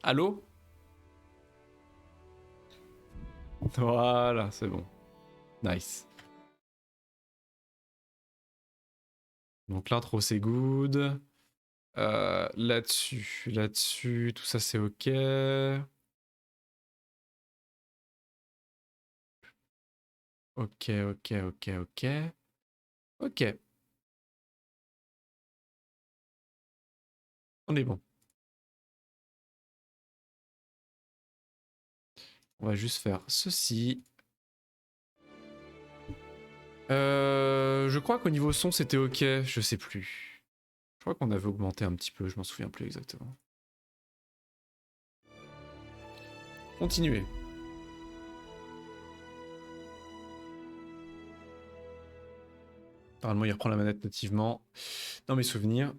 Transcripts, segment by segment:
Allô? Voilà, c'est bon. Nice. Donc l'intro c'est good. Là-dessus, tout ça c'est ok. Ok, ok, ok, ok. Ok. On est bon. On va juste faire ceci. Je crois qu'au niveau son c'était ok, je sais plus. Je crois qu'on avait augmenté un petit peu, je m'en souviens plus exactement. Continuez. Normalement il reprend la manette nativement. Dans mes souvenirs.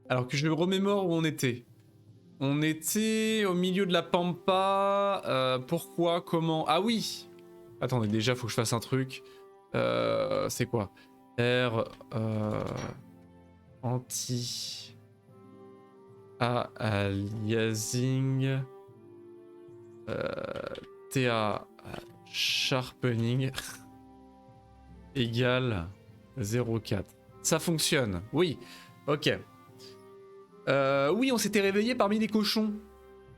Alors que je remémore où on était. On était au milieu de la pampa. Pourquoi? Comment? Ah oui! Attendez, déjà, faut que je fasse un truc. C'est quoi? R. Anti. Aliasing. TA. Sharpening. Égale 0,4. Ça fonctionne. Oui. Ok. Oui, on s'était réveillé parmi les cochons.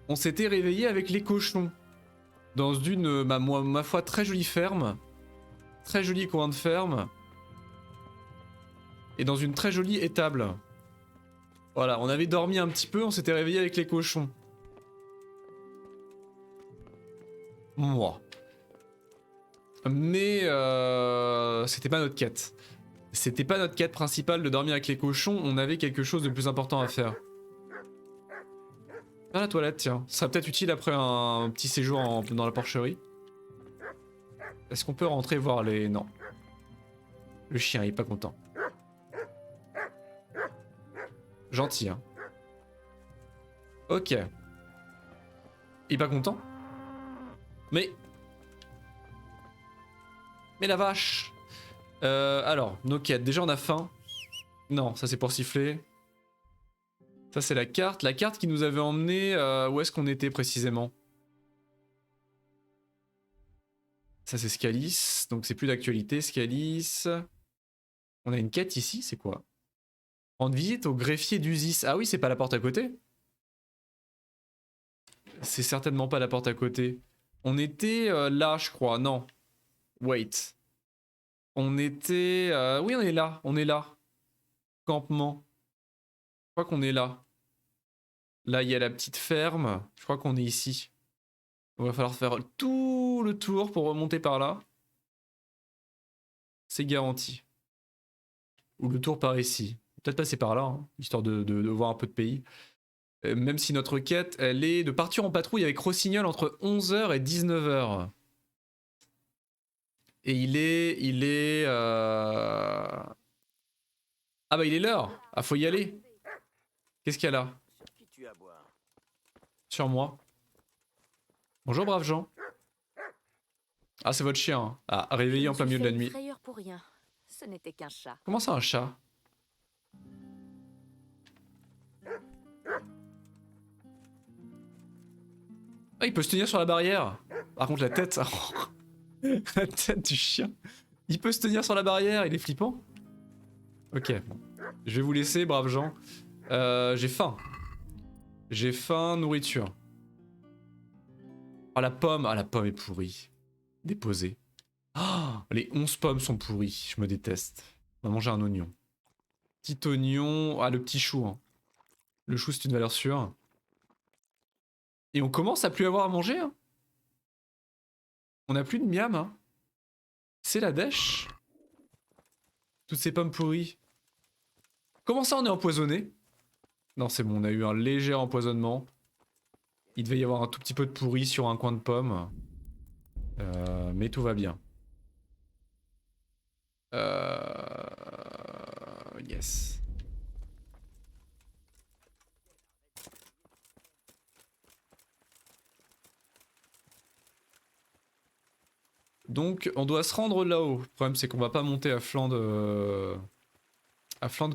On s'était réveillé avec les cochons. Dans une, ma foi, très jolie ferme. Très joli coin de ferme. Et dans une très jolie étable. Voilà, on avait dormi un petit peu, on s'était réveillé avec les cochons. Moi. Mais c'était pas notre quête. C'était pas notre quête principale de dormir avec les cochons, on avait quelque chose de plus important à faire. Ah, la toilette, tiens. Ça serait peut-être utile après un petit séjour dans la porcherie. Est-ce qu'on peut rentrer voir les... Non. Le chien, il est pas content. Gentil, hein. Ok. Il est pas content? Mais la vache. Alors, nos quêtes. Déjà, on a faim. Non, ça c'est pour siffler. Ça c'est la carte. La carte qui nous avait emmené... où est-ce qu'on était précisément? Ça c'est Scalis. Donc c'est plus d'actualité. Scalis. On a une quête ici, c'est quoi? Rendre visite au greffier d'Usis. Ah oui, c'est pas la porte à côté? C'est certainement pas la porte à côté. On était là, je crois. Non. Wait. On était... oui, on est là. On est là. Campement. Je crois qu'on est là. Là, il y a la petite ferme. Je crois qu'on est ici. Il va falloir faire tout le tour pour remonter par là. C'est garanti. Ou le tour par ici. Peut-être passer par là, hein, histoire de voir un peu de pays. Même si notre quête, elle est de partir en patrouille avec Rossignol entre 11h et 19h. Et il est... Ah bah il est l'heure. Ah, faut y aller. Qu'est-ce qu'il y a là? Sur moi. Bonjour braves gens. Ah, c'est votre chien. Hein. Ah, réveillé en plein milieu de la nuit. Pour rien. Ce n'était qu'un chat. Comment ça, un chat? Ah, il peut se tenir sur la barrière. Par contre, la tête... la tête du chien. Il peut se tenir sur la barrière, il est flippant. Ok, bon. Je vais vous laisser, braves gens. J'ai faim. J'ai faim, nourriture. Oh, la pomme. Ah, la pomme est pourrie. Déposée. Ah, les 11 pommes sont pourries. Je me déteste. On va manger un oignon. Petit oignon. Ah, le petit chou. Hein. Le chou, c'est une valeur sûre. Et on commence à plus avoir à manger. Hein. On a plus de miam. Hein. C'est la dèche. Toutes ces pommes pourries. Comment ça, on est empoisonné? Non, c'est bon, on a eu un léger empoisonnement. Il devait y avoir un tout petit peu de pourri sur un coin de pomme. Mais tout va bien. Yes. Donc on doit se rendre là-haut. Le problème c'est qu'on va pas monter à flanc de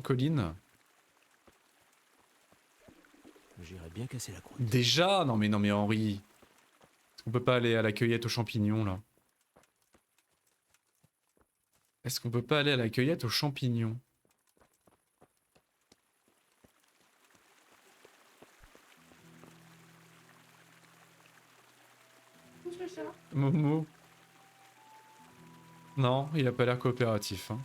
colline. J'irais bien casser la croûte. Déjà? Non mais Henri. Est-ce qu'on peut pas aller à la cueillette aux champignons là? Est-ce qu'on peut pas aller à la cueillette aux champignons? Momo. Non, il a pas l'air coopératif. Hein.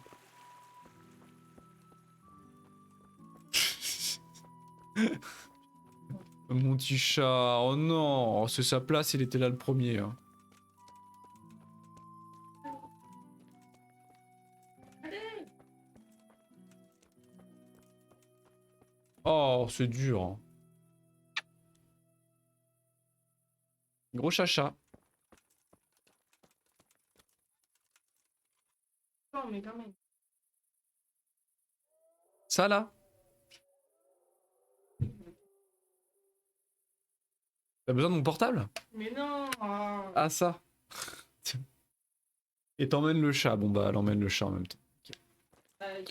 Mon petit chat, oh non, oh, c'est sa place, il était là le premier. Hein. Oh, c'est dur. Hein. Gros chacha. Non, mais quand même. Ça là? T'as besoin de mon portable? Mais non. Ah ça. Tiens. Et t'emmènes le chat. Bon bah elle emmène le chat en même temps. Euh,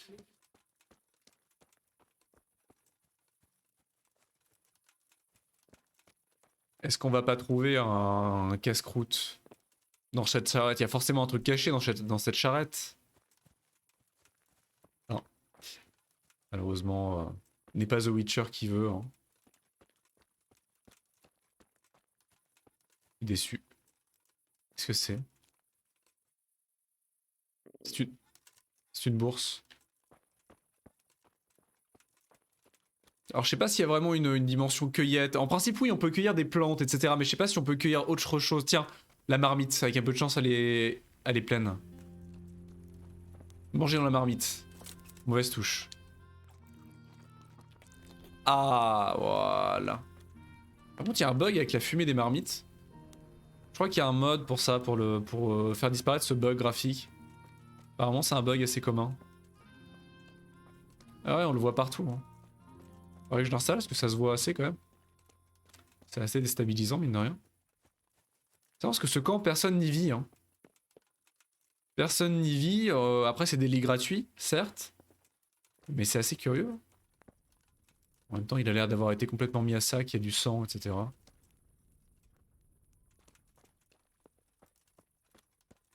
Est-ce qu'on va pas trouver un casse-croûte dans cette charrette? Il y a forcément un truc caché dans cette charrette. Non. Malheureusement, n'est pas The Witcher qui veut. Hein. Déçu. Qu'est-ce que c'est? C'est une bourse. Alors je sais pas s'il y a vraiment une dimension cueillette. En principe oui on peut cueillir des plantes etc. Mais je sais pas si on peut cueillir autre chose. Tiens, la marmite, avec un peu de chance elle est pleine. Manger dans la marmite. Mauvaise touche. Ah voilà. Par contre il y a un bug avec la fumée des marmites. Je crois qu'il y a un mode pour ça, pour faire disparaître ce bug graphique. Apparemment c'est un bug assez commun. Ah ouais on le voit partout. Hein. Faudrait que je l'installe parce que ça se voit assez quand même. C'est assez déstabilisant mine de rien. C'est parce que ce camp personne n'y vit. Hein. Personne n'y vit. Après c'est des lits gratuits, certes. Mais c'est assez curieux. En même temps il a l'air d'avoir été complètement mis à sac, il y a du sang, etc.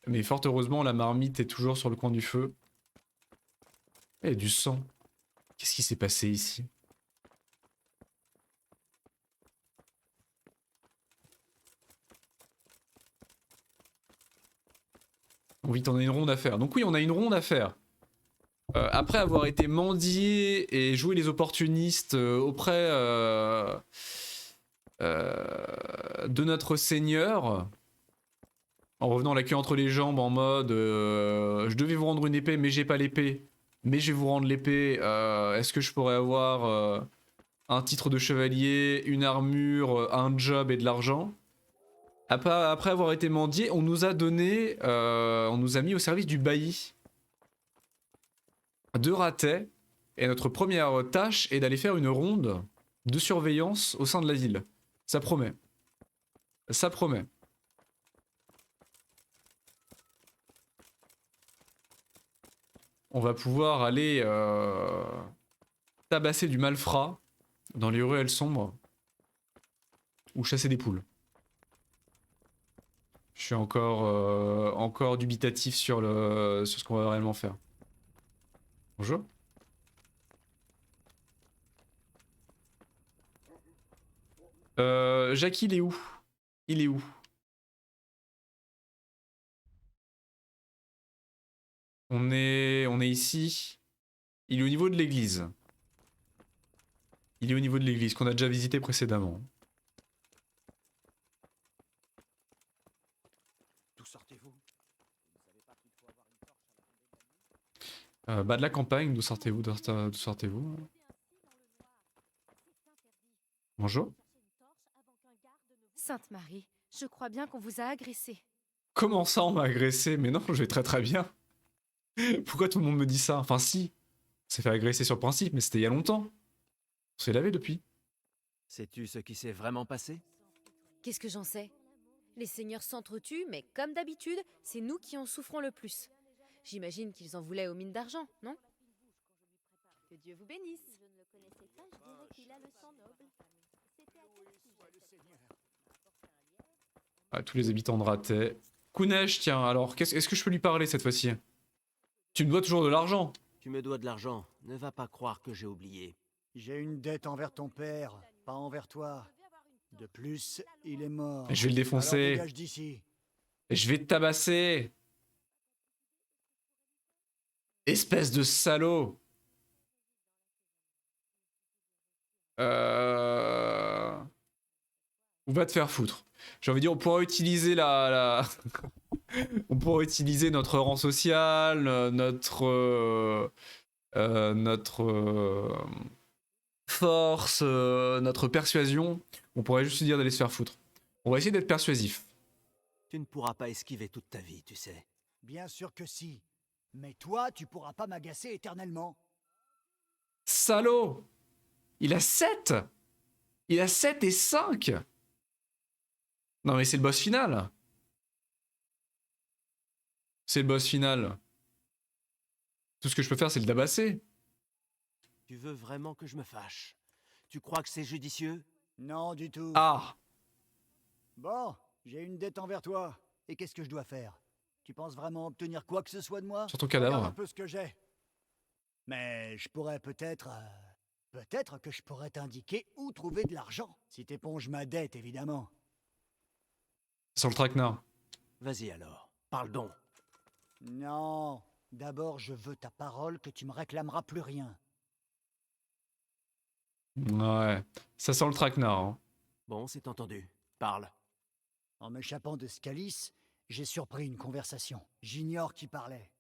Mais fort heureusement la marmite est toujours sur le coin du feu. Il y a du sang. Qu'est-ce qui s'est passé ici? On vite on a une ronde à faire. Donc oui on a une ronde à faire. Après avoir été mendié et joué les opportunistes auprès de notre seigneur, en revenant la queue entre les jambes en mode je devais vous rendre une épée mais j'ai pas l'épée, mais je vais vous rendre l'épée, est-ce que je pourrais avoir un titre de chevalier, une armure, un job et de l'argent? Après avoir été mendié, on nous a donné, on nous a mis au service du bailli de Ratet, et notre première tâche est d'aller faire une ronde de surveillance au sein de la ville. Ça promet. Ça promet. On va pouvoir aller tabasser du malfrat dans les ruelles sombres ou chasser des poules. Je suis encore dubitatif sur ce qu'on va réellement faire. Bonjour. Jackie, il est où? Il est où? On est ici. Il est au niveau de l'église. Il est au niveau de l'église qu'on a déjà visité précédemment. D'où sortez-vous? Bah de la campagne, d'où sortez-vous? D'où sortez-vous? Bonjour. Sainte Marie, je crois bien qu'on vous a agressé. Comment ça on m'a agressé? Mais non, je vais très très bien. Pourquoi tout le monde me dit ça? Enfin si, on s'est fait agresser sur le principe, mais c'était il y a longtemps. On s'est lavé depuis. Sais-tu ce qui s'est vraiment passé? Qu'est-ce que j'en sais? Les seigneurs s'entretuent, mais comme d'habitude, c'est nous qui en souffrons le plus. J'imagine qu'ils en voulaient aux mines d'argent, non? Que Dieu vous bénisse. Je ne le connaissais pas, je dirais qu'il a le sang noble. C'était à quel sujet? Ah, tous les habitants de Ratet. Kunesh, tiens, alors, est-ce que je peux lui parler cette fois-ci? Tu me dois toujours de l'argent. Tu me dois de l'argent. Ne va pas croire que j'ai oublié. J'ai une dette envers ton père, pas envers toi. De plus, il est mort. Et je vais le défoncer. Alors dégage d'ici. Et je vais te tabasser. Espèce de salaud. On va te faire foutre. J'ai envie de dire, on pourra utiliser on pourra utiliser notre rang social, notre force, notre persuasion. On pourrait juste lui dire d'aller se faire foutre. On va essayer d'être persuasif. Tu ne pourras pas esquiver toute ta vie, tu sais. Bien sûr que si. Mais toi, tu pourras pas m'agacer éternellement. Salaud! Il a 7! Il a 7 et 5! Non mais c'est le boss final! C'est le boss final. Tout ce que je peux faire, c'est le tabasser. Tu veux vraiment que je me fâche? Tu crois que c'est judicieux? Non, du tout. Ah! Bon, j'ai une dette envers toi. Et qu'est-ce que je dois faire? Tu penses vraiment obtenir quoi que ce soit de moi? Sur ton Regarde cadavre. un peu ce que j'ai. Mais je pourrais peut-être... peut-être que je pourrais t'indiquer où trouver de l'argent. Si t'éponges ma dette, évidemment. Sur le traquenard. Vas-y alors, parle donc. Non. D'abord, je veux ta parole que tu me réclameras plus rien. Ouais. Ça sent le traquenard. Hein. Bon, c'est entendu. Parle. En m'échappant de Scalis, j'ai surpris une conversation. J'ignore qui parlait.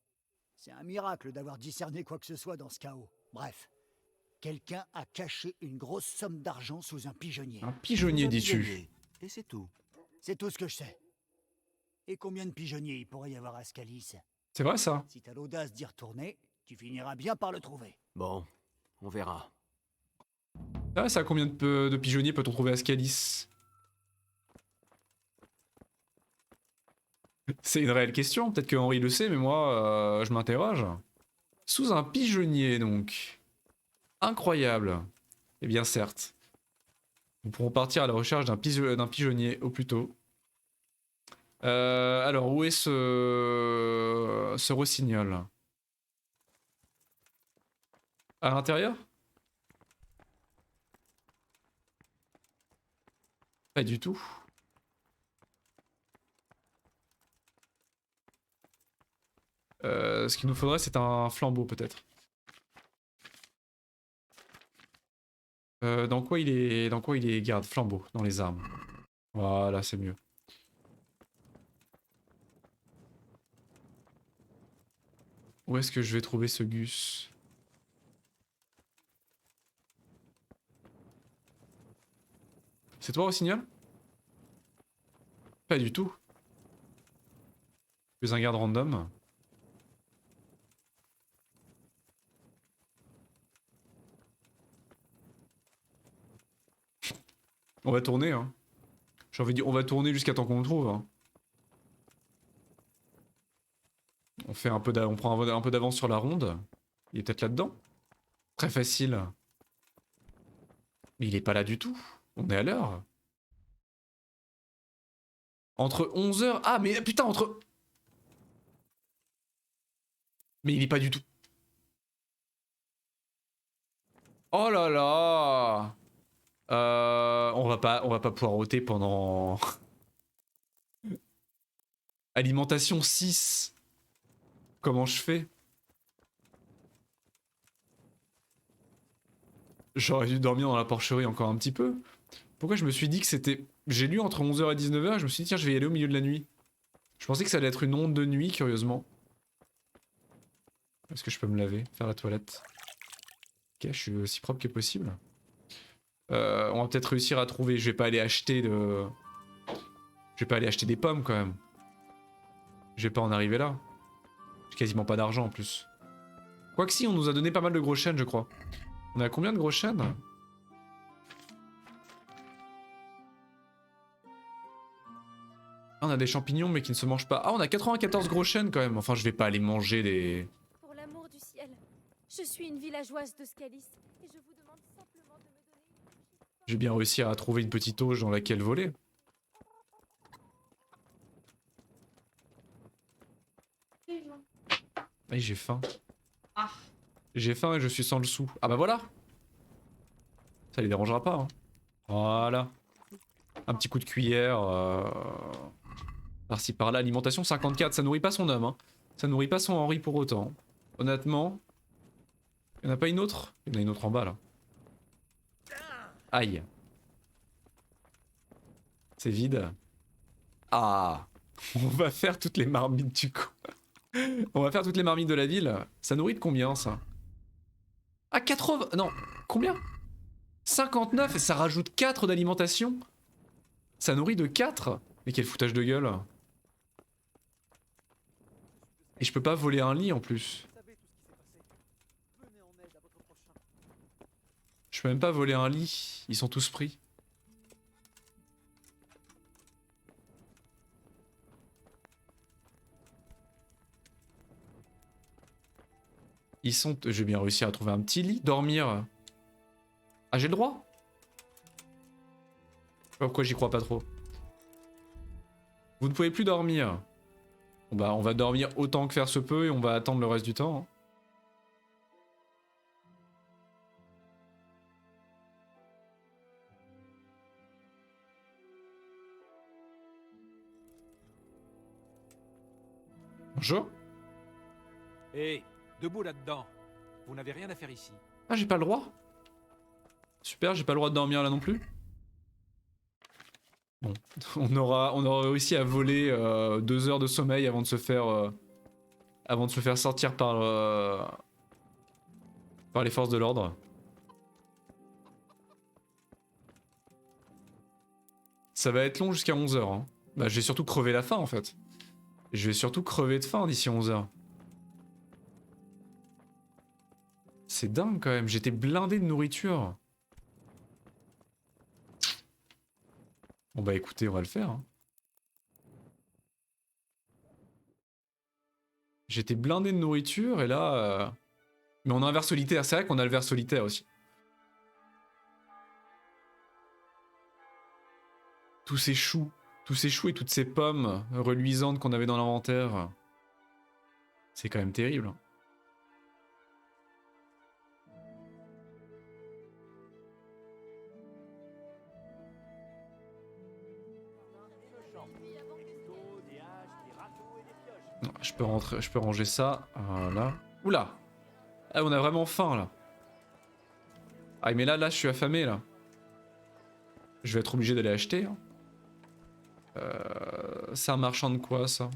C'est un miracle d'avoir discerné quoi que ce soit dans ce chaos. Bref, quelqu'un a caché une grosse somme d'argent sous un pigeonnier. Un pigeonnier, Un dis-tu. pigeonnier. Et c'est tout. C'est tout ce que je sais. Et combien de pigeonniers il pourrait y avoir à Scalis? C'est vrai ça? Si t'as l'audace d'y retourner, tu finiras bien par le trouver. Bon, on verra. Ah, ça, combien de pigeonniers peut-on trouver à Scalis? C'est une réelle question. Peut-être que Henri le sait, mais moi, je m'interroge. Sous un pigeonnier, donc. Incroyable. Eh bien, certes. Nous pourrons partir à la recherche d'un pigeonnier au plus tôt. Alors, où est ce rossignol? À l'intérieur? Pas du tout. Ce qu'il nous faudrait, c'est un flambeau, peut-être. Dans quoi il est, garde, flambeau, dans les armes. Voilà, c'est mieux. Où est-ce que je vais trouver ce Gus? C'est toi, Rossignol? Pas du tout. Tu es un garde random. On va tourner, hein. J'ai envie de dire, on va tourner jusqu'à temps qu'on le trouve. Hein. On prend un peu d'avance sur la ronde. Il est peut-être là-dedans. Très facile. Mais il est pas là du tout. On est à l'heure. Entre 11h... Ah, mais putain, entre... Mais il est pas du tout. Oh là là. On va pas pouvoir ôter pendant... Alimentation 6. Comment je fais? J'aurais dû dormir dans la porcherie encore un petit peu. Pourquoi je me suis dit que c'était... J'ai lu entre 11h et 19h, je me suis dit tiens je vais y aller au milieu de la nuit. Je pensais que ça allait être une onde de nuit, curieusement. Est-ce que je peux me laver? Faire la toilette? Ok, je suis aussi propre que possible. On va peut-être réussir à trouver... Je vais pas aller acheter de... Je vais pas aller acheter des pommes quand même. Je vais pas en arriver là. J'ai quasiment pas d'argent en plus. Quoique si, on nous a donné pas mal de gros chênes je crois. On a combien de gros chênes? Ah, on a des champignons mais qui ne se mangent pas. Ah, on a 94 gros chênes quand même. Enfin, je vais pas aller manger des... Pour l'amour du ciel, je suis une villageoise de Scalis et je vous demande simplement de me donner une petite... J'ai bien réussi à trouver une petite auge dans laquelle voler. Ah, j'ai faim. Ah. J'ai faim et je suis sans le sou. Ah bah voilà. Ça les dérangera pas. Hein. Voilà. Un petit coup de cuillère. Par-ci par-là. Alimentation 54. Ça nourrit pas son homme. Hein. Ça nourrit pas son Henri pour autant. Honnêtement. Il y en a pas une autre? Il y en a une autre en bas là. Aïe. C'est vide. Ah. On va faire toutes les marmites du coup. On va faire toutes les marmites de la ville. Ça nourrit de combien ça? Ah 80... Non. Combien? 59 et ça rajoute 4 d'alimentation. Ça nourrit de 4. Mais quel foutage de gueule. Et je peux pas voler un lit en plus. Je peux même pas voler un lit. Ils sont tous pris. Ils sont... J'ai bien réussi à trouver un petit lit. Dormir. Ah, j'ai le droit? Je sais pas pourquoi j'y crois pas trop. Vous ne pouvez plus dormir. Bon bah, on va dormir autant que faire se peut et on va attendre le reste du temps. Hein. Bonjour. Hé, debout là-dedans. Vous n'avez rien à faire ici. Ah, j'ai pas le droit? Super, j'ai pas le droit de dormir là non plus. Bon, on aura réussi à voler 2 heures de sommeil avant de se faire sortir par les forces de l'ordre. Ça va être long jusqu'à 11 heures. Hein. Bah, je vais surtout crever la faim en fait. Je vais surtout crever de faim d'ici 11 heures. C'est dingue quand même, j'étais blindé de nourriture. Bon bah écoutez, on va le faire. Hein. J'étais blindé de nourriture et là... Mais on a un ver solitaire, c'est vrai qu'on a le ver solitaire aussi. Tous ces choux et toutes ces pommes reluisantes qu'on avait dans l'inventaire. C'est quand même terrible. Non, je peux ranger ça. Voilà. Oula! Ah, on a vraiment faim là. Ah, mais là, je suis affamé là. Je vais être obligé d'aller acheter. Hein. C'est un marchand de quoi ça?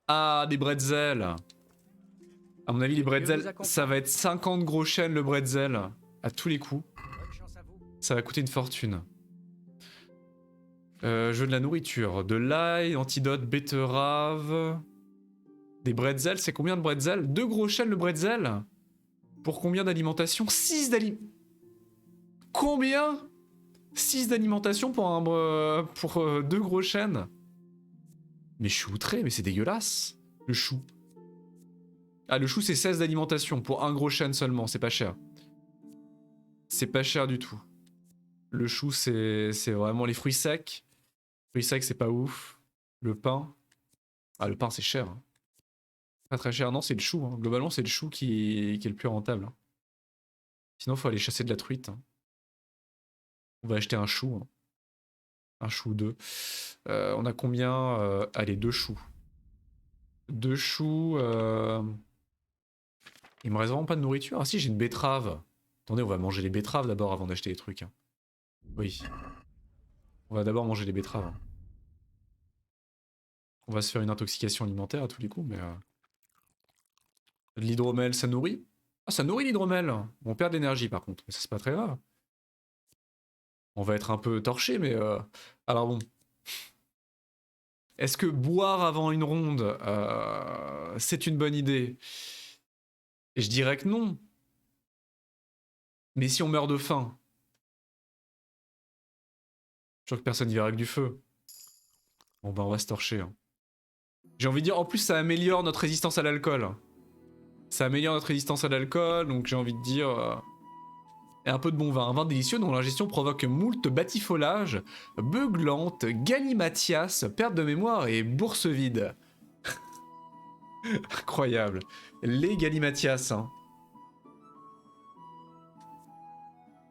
Ah, des bretzels. À mon avis, les bretzels, ça va être 50 gros chênes le bretzel. À tous les coups. Ça va coûter une fortune. Je veux de la nourriture. De l'ail, antidote, betterave. Des bretzels, c'est combien de bretzels? 2 gros chênes le bretzel. Pour combien d'alimentation? 6 d'alimentation. Combien? 6 d'alimentation pour 2 gros chênes. Mais je suis outré, mais c'est dégueulasse. Le chou. Ah, le chou c'est 16 d'alimentation pour un gros chêne seulement, c'est pas cher. C'est pas cher du tout. Le chou c'est vraiment les fruits secs. Fruits secs c'est pas ouf. Le pain. Ah, le pain c'est cher. Hein. Pas très cher, non c'est le chou. Hein. Globalement c'est le chou qui est le plus rentable. Hein. Sinon faut aller chasser de la truite. Hein. On va acheter un chou. Hein. Un chou, 2. On a combien? Allez, 2 choux. 2 choux. Il me reste vraiment pas de nourriture. Ah si, j'ai une betterave. Attendez, on va manger les betteraves d'abord avant d'acheter les trucs. Hein. Oui. On va d'abord manger les betteraves. Hein. On va se faire une intoxication alimentaire à tous les coups, mais... L'hydromel, ça nourrit? Ah, ça nourrit l'hydromel. On perd de l'énergie par contre, mais ça c'est pas très grave. On va être un peu torché, mais... Alors bon. Est-ce que boire avant une ronde, c'est une bonne idée? Et je dirais que non. Mais si on meurt de faim? sûr que personne n'y verra que du feu. Bon bah on va se torcher. Hein. J'ai envie de dire, en plus ça améliore notre résistance à l'alcool. Ça améliore notre résistance à l'alcool, donc j'ai envie de dire... Et un peu de bon vin. Un vin délicieux dont l'ingestion provoque moult batifolages, beuglantes, galimatias, perte de mémoire et bourse vide. Incroyable. Les galimatias. Hein.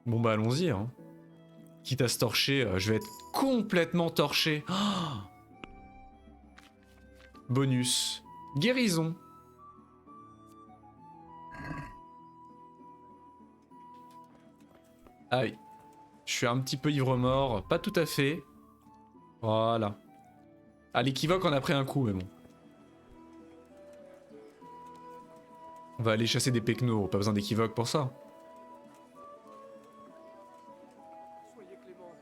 Bon bah allons-y. Hein. Quitte à se torcher, je vais être complètement torché. Oh bonus. Guérison. Aïe. Je suis un petit peu ivre-mort. Pas tout à fait. Voilà. À l'équivoque, on a pris un coup, mais bon. On va aller chasser des pecnos. Pas besoin d'équivoque pour ça. Soyez clément.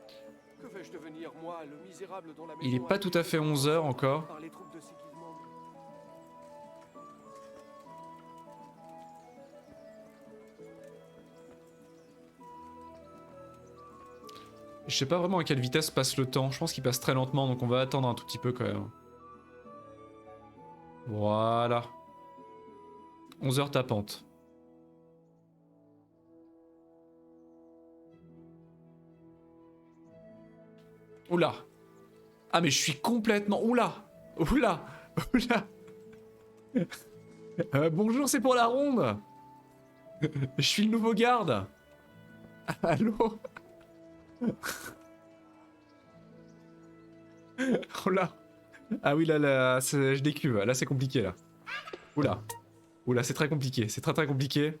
Que vais-je devenir, moi, le misérable dont la Il est maison pas a tout été à fait 11 h encore. par les troupes de Sigismond. Je sais pas vraiment à quelle vitesse passe le temps. Je pense qu'il passe très lentement, donc on va attendre un tout petit peu quand même. Voilà. 11 h tapante. Oula. Ah mais je suis complètement... Oula. Oula. Oula. Bonjour, c'est pour la ronde. Je suis le nouveau garde. Allô. Oh là. Ah oui là, je décuve, là c'est compliqué là. Oula. Oula c'est très compliqué, c'est très compliqué.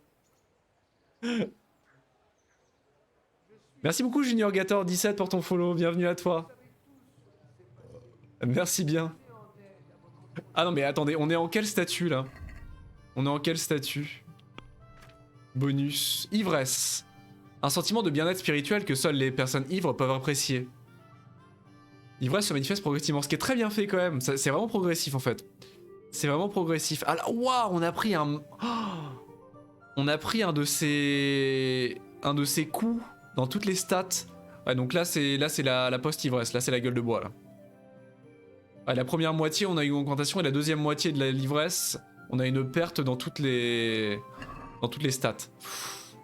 Merci beaucoup Junior Gator 17 pour ton follow, bienvenue à toi. Merci bien. Ah non mais attendez, on est en quel statut là? On est en quel statut? Bonus, ivresse. Un sentiment de bien-être spirituel que seules les personnes ivres peuvent apprécier. L'ivresse se manifeste progressivement, ce qui est très bien fait quand même. C'est vraiment progressif en fait. C'est vraiment progressif. Ah là, waouh, on a pris un... Oh, on a pris un de ces coups dans toutes les stats. Ouais, donc là c'est la post-ivresse, là c'est la gueule de bois là. Ouais, la première moitié on a eu une augmentation et la deuxième moitié de l'ivresse, on a une perte dans toutes les stats.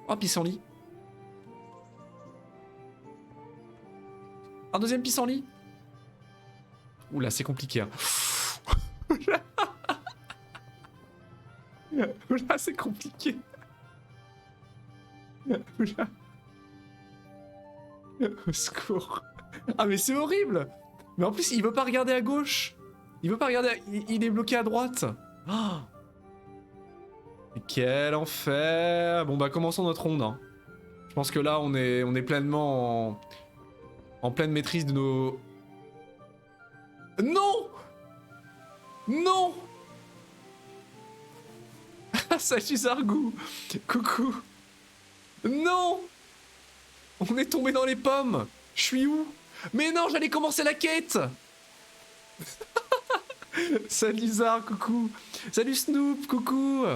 Oh, pissenlit. Un deuxième pissenlit. Oula, c'est compliqué. Hein. Oula, c'est compliqué. Oula. Au secours. Ah mais c'est horrible. Mais en plus, il veut pas regarder à gauche. Il veut pas regarder... Il est bloqué à droite. Oh. Quel enfer. Bon bah commençons notre ronde. Hein. Je pense que là, on est pleinement en pleine maîtrise de nos... Non! Non! Salut Zargou! Coucou! Non! On est tombé dans les pommes! Je suis où? Mais non, j'allais commencer la quête! Salut Zar, coucou! Salut Snoop, coucou!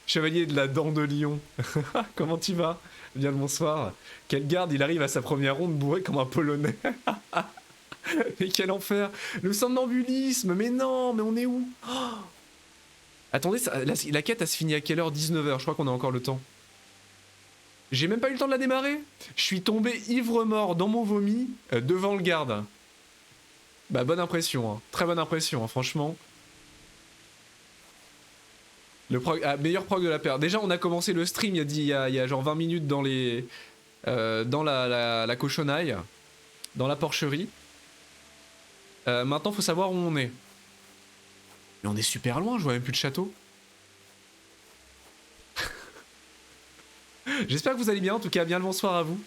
Chevalier de la dent de lion. Comment tu vas? Bien le bonsoir. Quel garde, il arrive à sa première ronde bourré comme un polonais. Mais quel enfer. Le somnambulisme. Mais non, mais on est où? Oh. Attendez, la quête, elle se finit à quelle heure? 19 h, je crois qu'on a encore le temps. J'ai même pas eu le temps de la démarrer. Je suis tombé ivre-mort dans mon vomi devant le garde. Bah bonne impression, hein. Très bonne impression, hein, franchement. Le meilleur prog de la paire. Déjà on a commencé le stream il y a genre 20 minutes dans les... dans la cochonaille. Dans la porcherie. Maintenant faut savoir où on est. Mais on est super loin, je vois même plus le château. J'espère que vous allez bien, en tout cas bien le bonsoir à vous.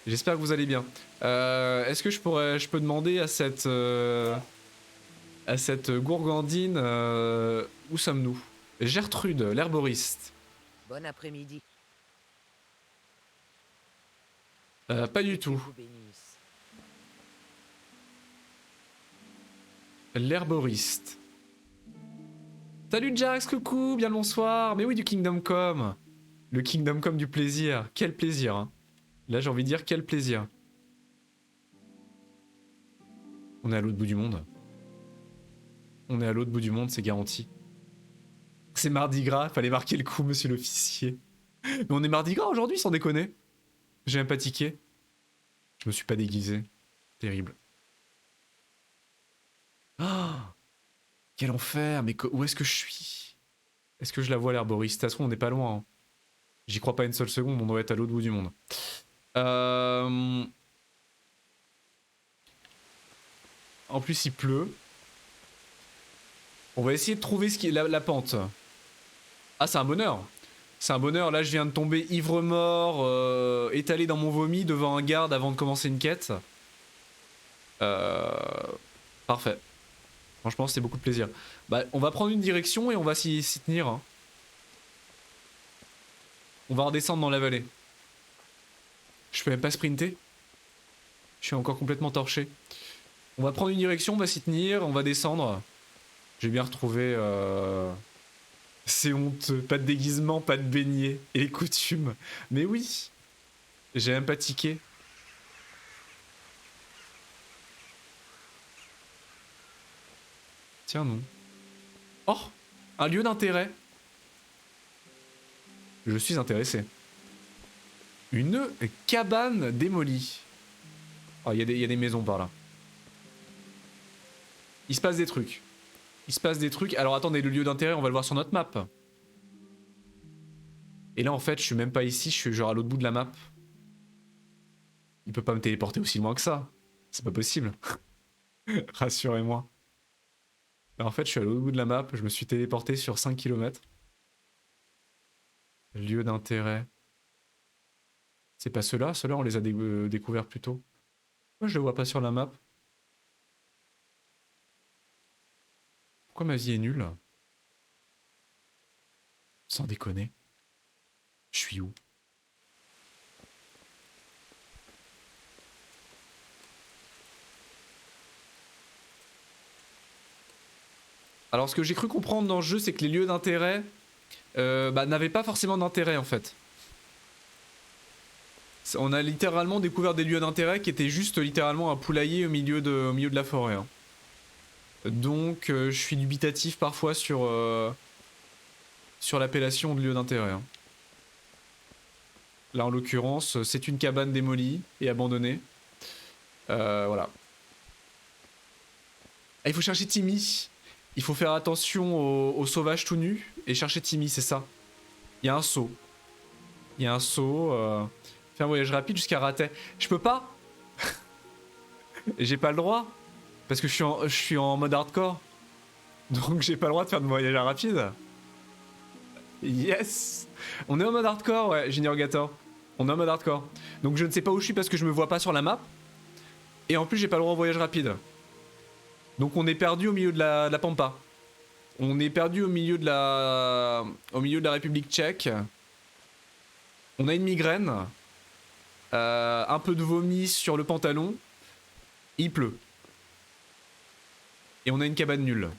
J'espère que vous allez bien. Est-ce que je peux demander à cette gourgandine où sommes-nous? Gertrude, l'herboriste. Bon après-midi. Pas du tout. L'herboriste. Salut Jax, coucou, bien le bonsoir. Mais oui, du Kingdom Come. Le Kingdom Come du plaisir. Quel plaisir. Hein. Là, j'ai envie de dire quel plaisir. On est à l'autre bout du monde. On est à l'autre bout du monde, c'est garanti. C'est Mardi Gras, fallait marquer le coup, monsieur l'officier. Mais on est Mardi Gras aujourd'hui, sans déconner. J'ai même pas tiqué. Je me suis pas déguisé. Terrible. Ah, quel enfer, mais où est-ce que je suis? Est-ce que je la vois l'herboriste? De toute façon, on n'est pas loin. Hein. J'y crois pas une seule seconde, on doit être à l'autre bout du monde. En plus, il pleut. On va essayer de trouver ce qui est la pente. Ah, c'est un bonheur. C'est un bonheur. Là, je viens de tomber ivre-mort, étalé dans mon vomi devant un garde avant de commencer une quête. Parfait. Franchement, c'était beaucoup de plaisir. Bah, on va prendre une direction et on va s'y tenir. Hein. On va redescendre dans la vallée. Je peux même pas sprinter. Je suis encore complètement torché. On va prendre une direction, on va s'y tenir, on va descendre. J'ai bien retrouvé... C'est honteux. Pas de déguisement, pas de beignet. Et les coutumes. Mais oui. J'ai même pas tiqué. Tiens, non. Oh, un lieu d'intérêt. Je suis intéressé. Une cabane démolie. Oh, il y a des maisons par là. Il se passe des trucs. Il se passe des trucs. Alors attendez, le lieu d'intérêt, on va le voir sur notre map. Et là, en fait, je suis même pas ici, je suis genre à l'autre bout de la map. Il peut pas me téléporter aussi loin que ça. C'est pas possible. Rassurez-moi. En fait, je suis à l'autre bout de la map, je me suis téléporté sur 5 km. Lieu d'intérêt. C'est pas ceux-là, ceux-là on les a découverts plus tôt. Pourquoi je le vois pas sur la map? Pourquoi ma vie est nulle? Sans déconner. Je suis où? Alors ce que j'ai cru comprendre dans le jeu, c'est que les lieux d'intérêt n'avaient pas forcément d'intérêt en fait. On a littéralement découvert des lieux d'intérêt qui étaient juste littéralement un poulailler au milieu de la forêt. Hein. Donc je suis dubitatif parfois sur l'appellation de lieu d'intérêt. Hein. Là en l'occurrence, c'est une cabane démolie et abandonnée. Voilà. Ah, il faut chercher Timmy. Il faut faire attention aux sauvages tout nus et chercher Timmy, c'est ça. Il y a un saut. Il y a un saut. Faire un voyage rapide jusqu'à Ratet. Je peux pas. J'ai pas le droit. Parce que je suis en mode hardcore. Donc j'ai pas le droit de faire de voyage rapide. Yes. On est en mode hardcore, ouais, Junior Gator. On est en mode hardcore. Donc je ne sais pas où je suis parce que je me vois pas sur la map. Et en plus j'ai pas le droit au voyage rapide. Donc on est perdu au milieu de la pampa. On est perdu au milieu de la République tchèque. On a une migraine. Un peu de vomi sur le pantalon. Il pleut. Et on a une cabane nulle.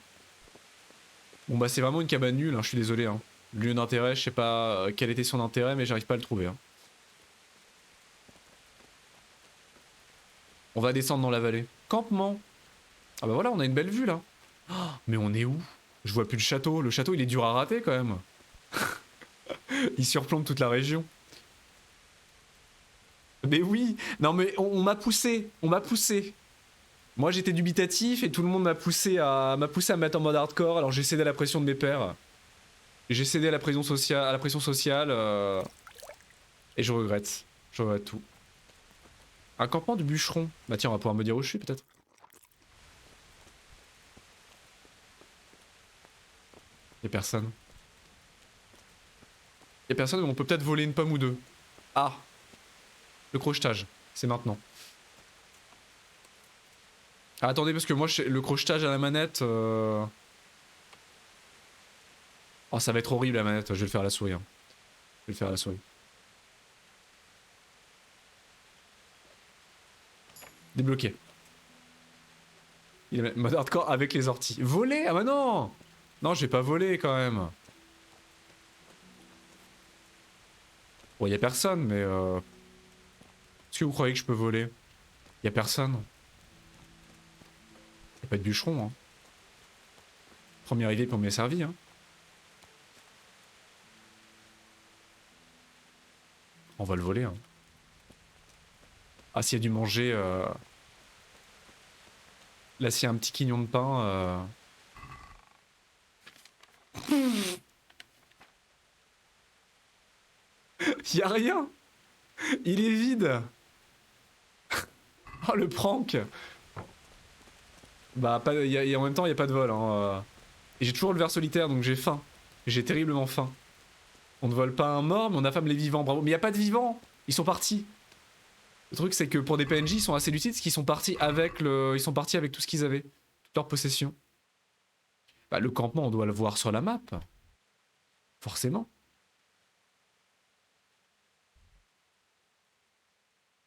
Bon bah c'est vraiment une cabane nulle, hein, je suis désolé. Hein. Lieu d'intérêt, je sais pas quel était son intérêt, mais j'arrive pas à le trouver. Hein. On va descendre dans la vallée. Campement. Ah bah voilà, on a une belle vue là. Oh, mais on est où? Je vois plus le château. Le château, il est dur à rater quand même. Il surplombe toute la région. Mais oui. Non mais on m'a poussé. On m'a poussé. Moi j'étais dubitatif et tout le monde m'a poussé à me mettre en mode hardcore. Alors j'ai cédé à la pression de mes pairs. J'ai cédé à la pression sociale. Et je regrette. Je regrette tout. Un campement de bûcherons. Bah tiens, on va pouvoir me dire où je suis peut-être. Y'a personne. Y'a personne, mais on peut peut-être voler une pomme ou deux. Ah. Le crochetage. C'est maintenant. Ah, attendez, parce que moi, le crochetage à la manette... Oh, ça va être horrible la manette. Je vais le faire à la souris. Hein. Je vais le faire à la souris. Débloqué. Il est mode hardcore avec les orties. Voler? Ah bah non! Non, je vais pas voler quand même. Bon, y a personne, mais est-ce que vous croyez que je peux voler? Y a personne. Y'a pas de bûcheron, hein. Premier arrivé, premier servi, hein. On va le voler, hein. Ah, s'il y a du manger... Là, s'il y a un petit quignon de pain... Y'a rien. Il est vide. Oh, le prank. Bah, pas, en même temps, il n'y a pas de vol. Hein. Et j'ai toujours le ver solitaire, donc j'ai faim. J'ai terriblement faim. On ne vole pas un mort, mais on affame les vivants. Bravo. Mais il n'y a pas de vivants. Ils sont partis. Le truc, c'est que pour des PNJ, ils sont assez lucides, parce qu'ils sont partis avec le... Ils sont partis avec tout ce qu'ils avaient. Toute leur possession. Bah, le campement, on doit le voir sur la map. Forcément.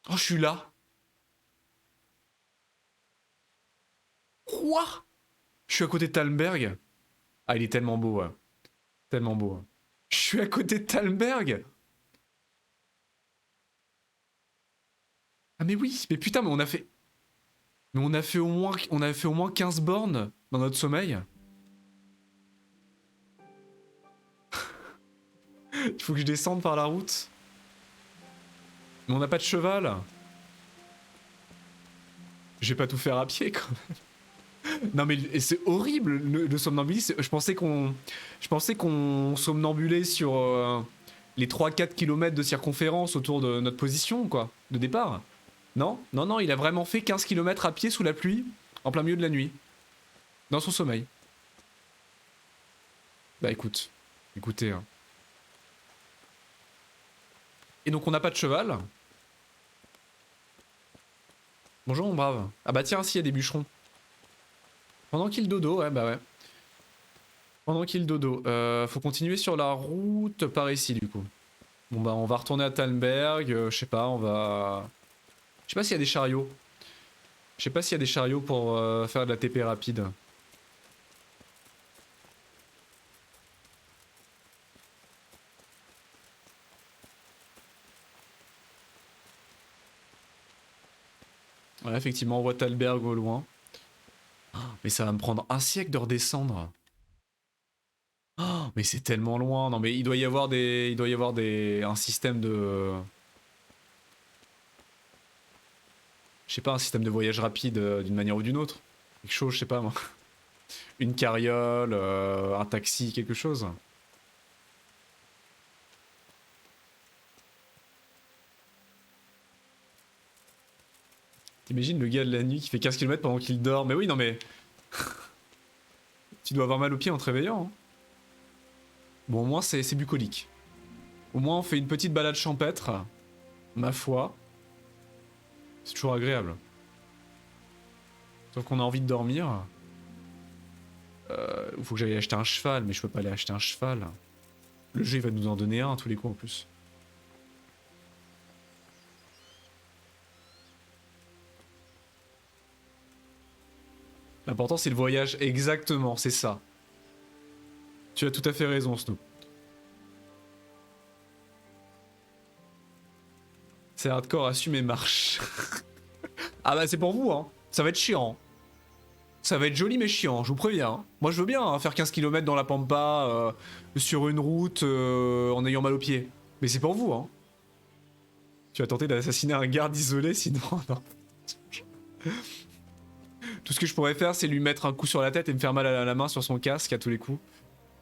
Oh, je suis là. Quoi? Je suis à côté de Talmberg. Ah, il est tellement beau, ouais. Tellement beau. Je suis à côté de Talmberg. Ah mais oui, mais putain, mais on a fait... Mais on a fait au moins 15 bornes dans notre sommeil. Il faut que je descende par la route. Mais on n'a pas de cheval. Je vais pas tout faire à pied quand même. Non mais c'est horrible le somnambulisme. Je pensais qu'on somnambulait sur les 3-4 km de circonférence autour de notre position quoi, de départ. Non, non, non, il a vraiment fait 15 km à pied sous la pluie, en plein milieu de la nuit. Dans son sommeil. Bah écoutez. Hein. Et donc on n'a pas de cheval. Bonjour mon brave. Ah bah tiens, s'il y a des bûcherons. Pendant qu'il dodo, ouais, bah ouais. Pendant qu'il dodo. Faut continuer sur la route par ici, du coup. Bon, bah, on va retourner à Talmberg. Je sais pas, on va... Je sais pas s'il y a des chariots. Je sais pas s'il y a des chariots pour faire de la TP rapide. Ouais, effectivement, on voit Talmberg au loin. Mais ça va me prendre un siècle de redescendre. Oh, mais c'est tellement loin. Non, mais il doit y avoir un système de... Je sais pas, un système de voyage rapide d'une manière ou d'une autre. Quelque chose, je sais pas moi. Une carriole, un taxi, quelque chose. T'imagines le gars de la nuit qui fait 15 km pendant qu'il dort. Mais oui, non mais... Tu dois avoir mal aux pieds en te réveillant. Hein. Bon, au moins c'est bucolique. Au moins on fait une petite balade champêtre. Ma foi. C'est toujours agréable. Sauf qu'on a envie de dormir. Il faut que j'aille acheter un cheval, mais je peux pas aller acheter un cheval. Le jeu il va nous en donner un à tous les coups en plus. L'important c'est le voyage, exactement, c'est ça. Tu as tout à fait raison, Snoop. C'est hardcore, assume et marche. Ah bah c'est pour vous, hein. Ça va être chiant. Ça va être joli mais chiant, je vous préviens. Hein. Moi je veux bien hein, faire 15 km dans la pampa, sur une route, en ayant mal aux pieds. Mais c'est pour vous, hein. Tu vas tenter d'assassiner un garde isolé, sinon... non. Tout ce que je pourrais faire, c'est lui mettre un coup sur la tête et me faire mal à la main sur son casque à tous les coups.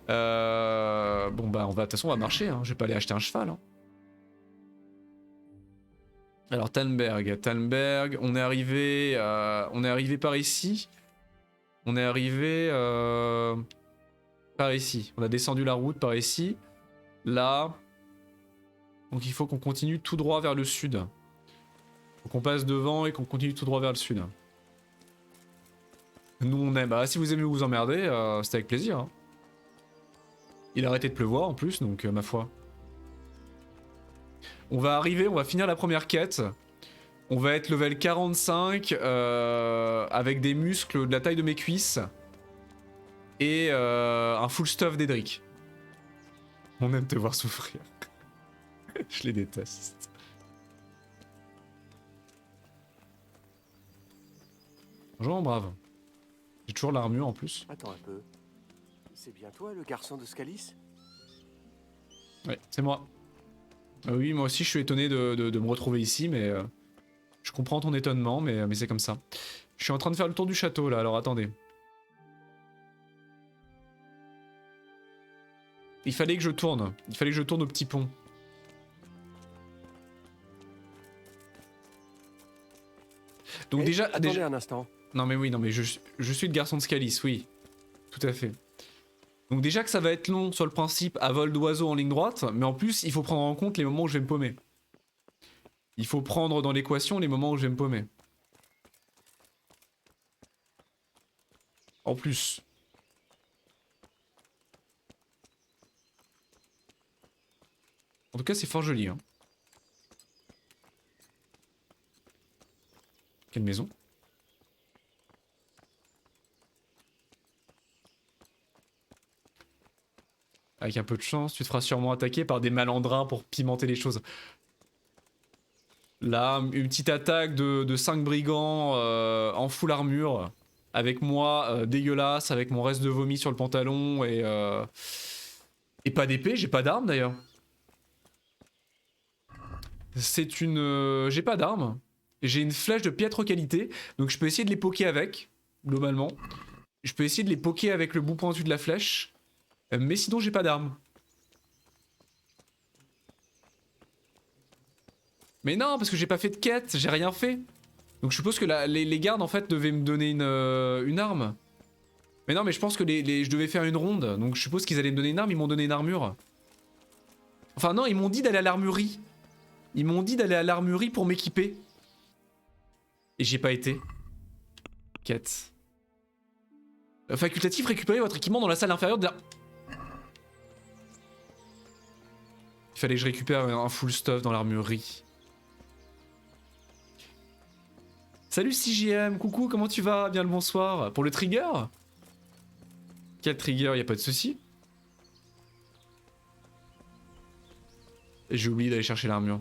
Bon bah, de toute façon, on va marcher. Hein. Je vais pas aller acheter un cheval. Hein. Alors Talmberg, on est arrivé par ici. On est arrivé par ici. On a descendu la route par ici. Là. Donc il faut qu'on continue tout droit vers le sud. Faut qu'on passe devant et qu'on continue tout droit vers le sud. Nous on aime. Bah si vous aimez vous emmerder, c'est avec plaisir. Hein. Il a arrêté de pleuvoir en plus, donc ma foi. On va arriver, on va finir la première quête. On va être level 45 avec des muscles de la taille de mes cuisses. Et un full stuff d'Edric. On aime te voir souffrir. Je les déteste. Bonjour mon brave. J'ai toujours l'armure en plus. Attends un peu. C'est bien toi, le garçon de Scalis? Ouais, c'est moi. Oui, moi aussi je suis étonné de me retrouver ici, mais je comprends ton étonnement, mais c'est comme ça. Je suis en train de faire le tour du château là, alors attendez. Il fallait que je tourne au petit pont. Donc Eh, déjà... attendez déjà... un instant. Non mais oui, non mais je suis le garçon de Scalis, oui. Tout à fait. Donc déjà que ça va être long sur le principe à vol d'oiseau en ligne droite, mais en plus il faut prendre en compte les moments où je vais me paumer. Il faut prendre dans l'équation les moments où je vais me paumer. En plus. En tout cas c'est fort joli. Hein. Quelle maison? Avec un peu de chance, tu te feras sûrement attaquer par des malandrins pour pimenter les choses. Là, une petite attaque de 5 brigands en full armure. Avec moi, dégueulasse, avec mon reste de vomi sur le pantalon et pas d'épée, j'ai pas d'arme d'ailleurs. C'est une... j'ai pas d'arme. J'ai une flèche de piètre qualité, donc je peux essayer de les poker avec, globalement. Je peux essayer de les poker avec le bout pointu de la flèche. Mais sinon j'ai pas d'arme. Mais non, parce que j'ai pas fait de quête, j'ai rien fait. Donc je suppose que les gardes en fait devaient me donner une arme. Mais non, mais je pense que je devais faire une ronde, donc je suppose qu'ils allaient me donner une arme, ils m'ont donné une armure. Enfin non, ils m'ont dit d'aller à l'armurerie. Ils m'ont dit d'aller à l'armurerie pour m'équiper. Et j'ai pas été. Quête. Facultatif, récupérez votre équipement dans la salle inférieure de la... Il fallait que je récupère un full stuff dans l'armurerie. Salut CJM, coucou, comment tu vas? Bien le bonsoir. Pour le trigger? Quel trigger? Y a pas de souci. J'ai oublié d'aller chercher l'armure.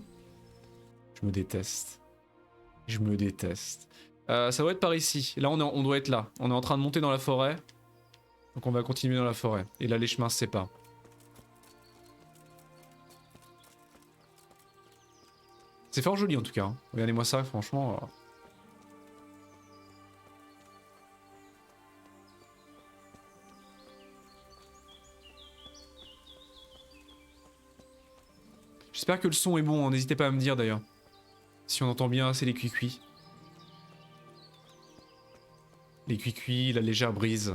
Je me déteste. Je me déteste. Ça doit être par ici. Là, on doit être là. On est en train de monter dans la forêt. Donc on va continuer dans la forêt. Et là, les chemins se séparent. C'est fort joli en tout cas. Hein. Regardez-moi ça, franchement. J'espère que le son est bon, hein. N'hésitez pas à me dire d'ailleurs. Si on entend bien, c'est les cuicuis. Les cuicuis, la légère brise.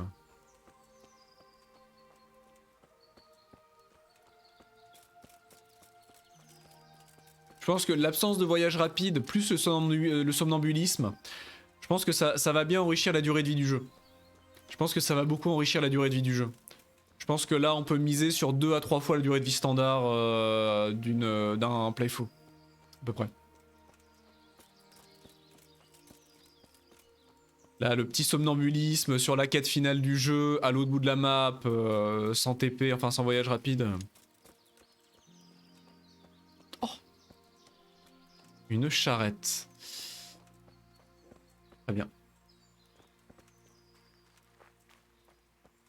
Je pense que l'absence de voyage rapide, plus le somnambulisme, je pense que ça va bien enrichir la durée de vie du jeu. Je pense que ça va beaucoup enrichir la durée de vie du jeu. Je pense que là, on peut miser sur 2 à 3 fois la durée de vie standard d'un playthrough. À peu près. Là, le petit somnambulisme sur la quête finale du jeu, à l'autre bout de la map, sans TP, enfin sans voyage rapide. Oh! Une charrette. Très bien.